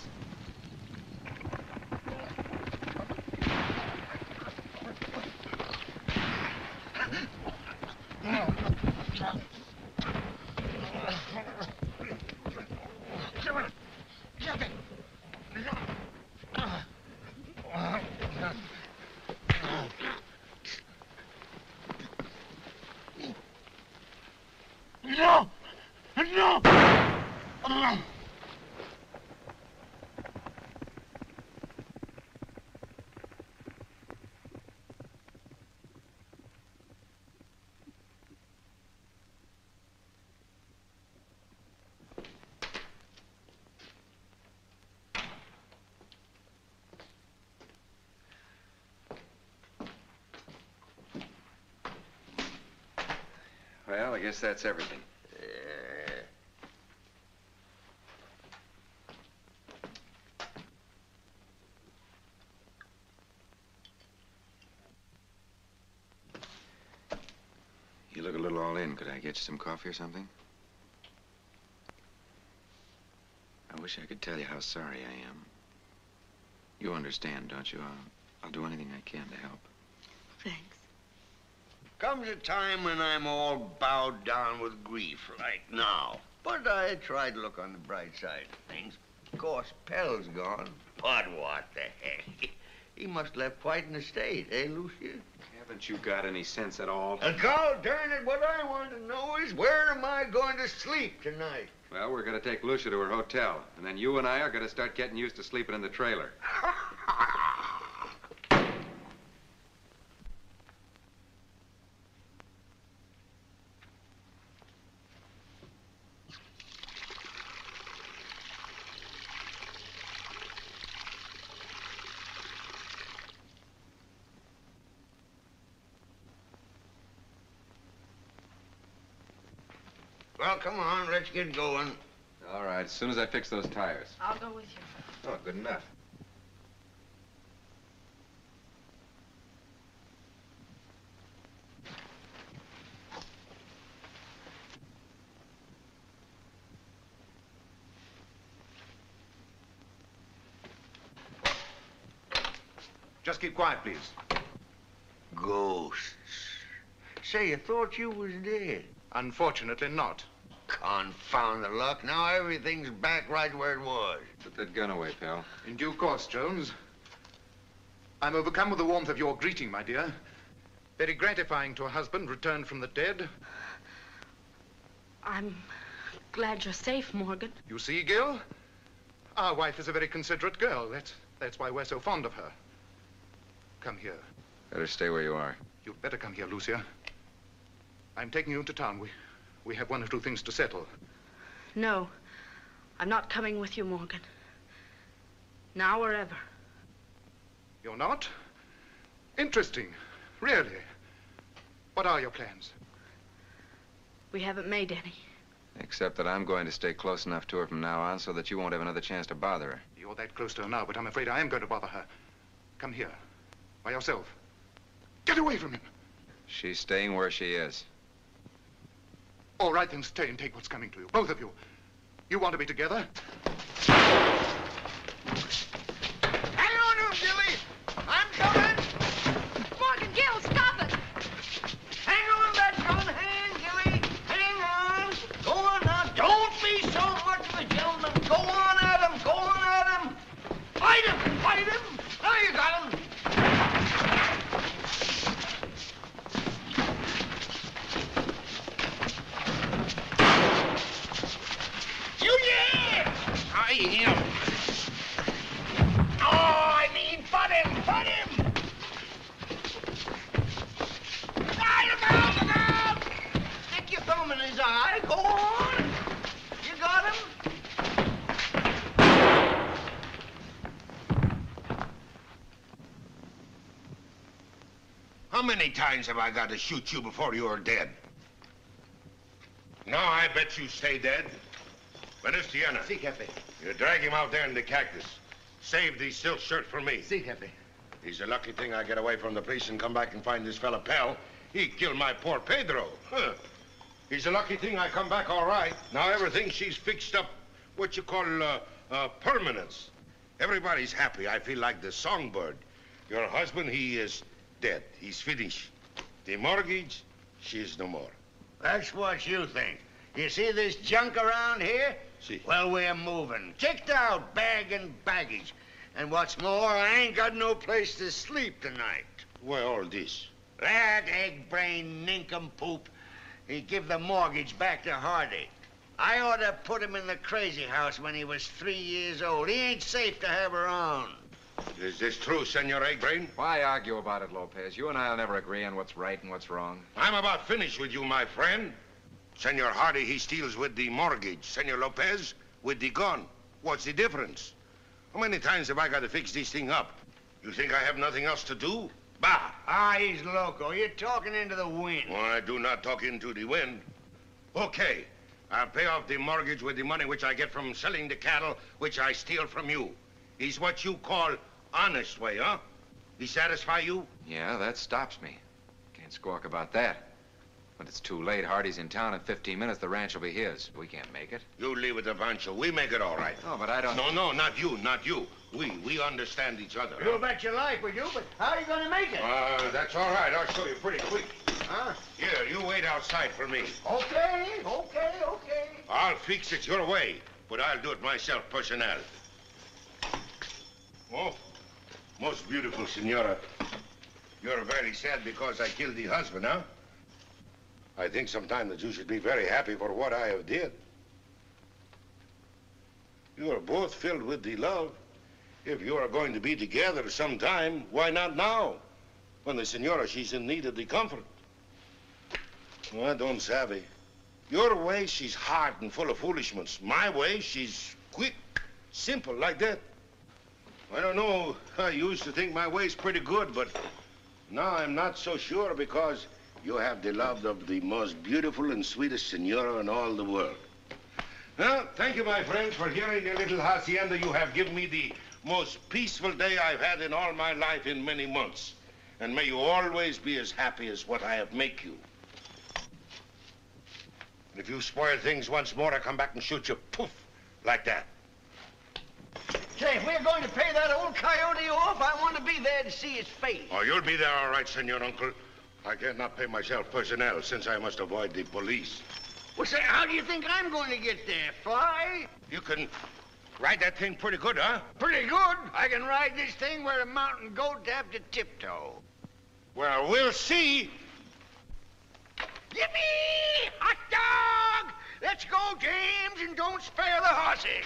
I guess that's everything. You look a little all in. Could I get you some coffee or something? I wish I could tell you how sorry I am. You understand, don't you? I'll do anything I can to help. Thanks. Comes a time when I'm all bowed down with grief, like now. But I try to look on the bright side of things. Of course, Pell's gone. But what the heck? He must have left quite an estate, eh, Lucia? Haven't you got any sense at all? And Carl, darn it, what I want to know is where am I going to sleep tonight? Well, we're going to take Lucia to her hotel, and then you and I are going to start getting used to sleeping in the trailer. Well, come on, let's get going. All right, as soon as I fix those tires. I'll go with you. Oh, good enough. Just keep quiet, please. Ghosts. Say, you thought you was dead. Unfortunately not. Confound the luck. Now everything's back right where it was. Put that gun away, pal. In due course, Jones. I'm overcome with the warmth of your greeting, my dear. Very gratifying to a husband returned from the dead. I'm glad you're safe, Morgan. You see, Gil? Our wife is a very considerate girl. That's why we're so fond of her. Come here. Better stay where you are. You'd better come here, Lucia. I'm taking you into town. We have one or two things to settle. No, I'm not coming with you, Morgan. Now or ever. You're not? Interesting. Really. What are your plans? We haven't made any. Except that I'm going to stay close enough to her from now on so that you won't have another chance to bother her. You're that close to her now, but I'm afraid I am going to bother her. Come here. By yourself. Get away from him. She's staying where she is. All right, then stay and take what's coming to you. Both of you. You want to be together? Hang on, you Gilly. I'm coming. Morgan, Gil, stop it! Hang on that gun hand, Gilly. Hang on. Go on now. Don't be so much of a gentleman. Go on at him. Go on at him. Fight him. Fight him. Now you got him. Him. Oh, I mean, butt him, butt him. Look out, look out. Stick your thumb in his eye. Go on. You got him? How many times have I got to shoot you before you're dead? No, I bet you stay dead. Venustiana. Si, Jefe. You drag him out there in the cactus. Save the silk shirt for me. Si, Jefe. He's a lucky thing I get away from the police and come back and find this fella Pell. He killed my poor Pedro. Huh. He's a lucky thing I come back all right. Now everything she's fixed up what you call permanence. Everybody's happy. I feel like the songbird. Your husband, he is dead. He's finished. The mortgage, she's no more. That's what you think. You see this junk around here? See. Well, we're moving. Kicked out, bag and baggage. And what's more, I ain't got no place to sleep tonight. Why all this? That egg-brain nincompoop, he give the mortgage back to Hardy. I ought to put him in the crazy house when he was 3 years old. He ain't safe to have around. Is this true, Senor Eggbrain? Why argue about it, Lopez? You and I'll never agree on what's right and what's wrong. I'm about finished with you, my friend. Senor Hardy, he steals with the mortgage. Senor Lopez, with the gun. What's the difference? How many times have I got to fix this thing up? You think I have nothing else to do? Bah! Ah, he's loco. You're talking into the wind. Oh, I do not talk into the wind. Okay. I'll pay off the mortgage with the money which I get from selling the cattle which I steal from you. Is what you call honest way, huh? He satisfy you? Yeah, that stops me. Can't squawk about that. But it's too late. Hardy's in town in 15 minutes. The ranch will be his. We can't make it. You leave it to Pancho. We make it all right. No, but I don't... No, not you, not you. We understand each other. You'll bet your life we do, but how are you gonna make it? That's all right. I'll show you pretty quick. Huh? Here, you wait outside for me. Okay. I'll fix it your way, but I'll do it myself, personnel. Oh, most beautiful senora. You're very sad because I killed the husband, huh? I think sometime that you should be very happy for what I have did. You are both filled with the love. If you are going to be together sometime, why not now? When the senora, she's in need of the comfort. Well, I don't savvy. Your way, she's hard and full of foolishness. My way, she's quick, simple, like that. I don't know. I used to think my way's pretty good, but now I'm not so sure because you have the love of the most beautiful and sweetest senora in all the world. Well, thank you, my friends, for here in your little hacienda. You have given me the most peaceful day I've had in all my life in many months. And may you always be as happy as what I have make you. And if you spoil things once more, I come back and shoot you, poof, like that. Say, if we're going to pay that old coyote off, I want to be there to see his face. Oh, you'll be there all right, senor uncle. I cannot pay myself personnel since I must avoid the police. Well, say, how do you think I'm going to get there? Fly? You can ride that thing pretty good, huh? Pretty good. I can ride this thing where a mountain goat have to tiptoe. Well, we'll see. Yippee! Hot dog! Let's go, James, and don't spare the horses.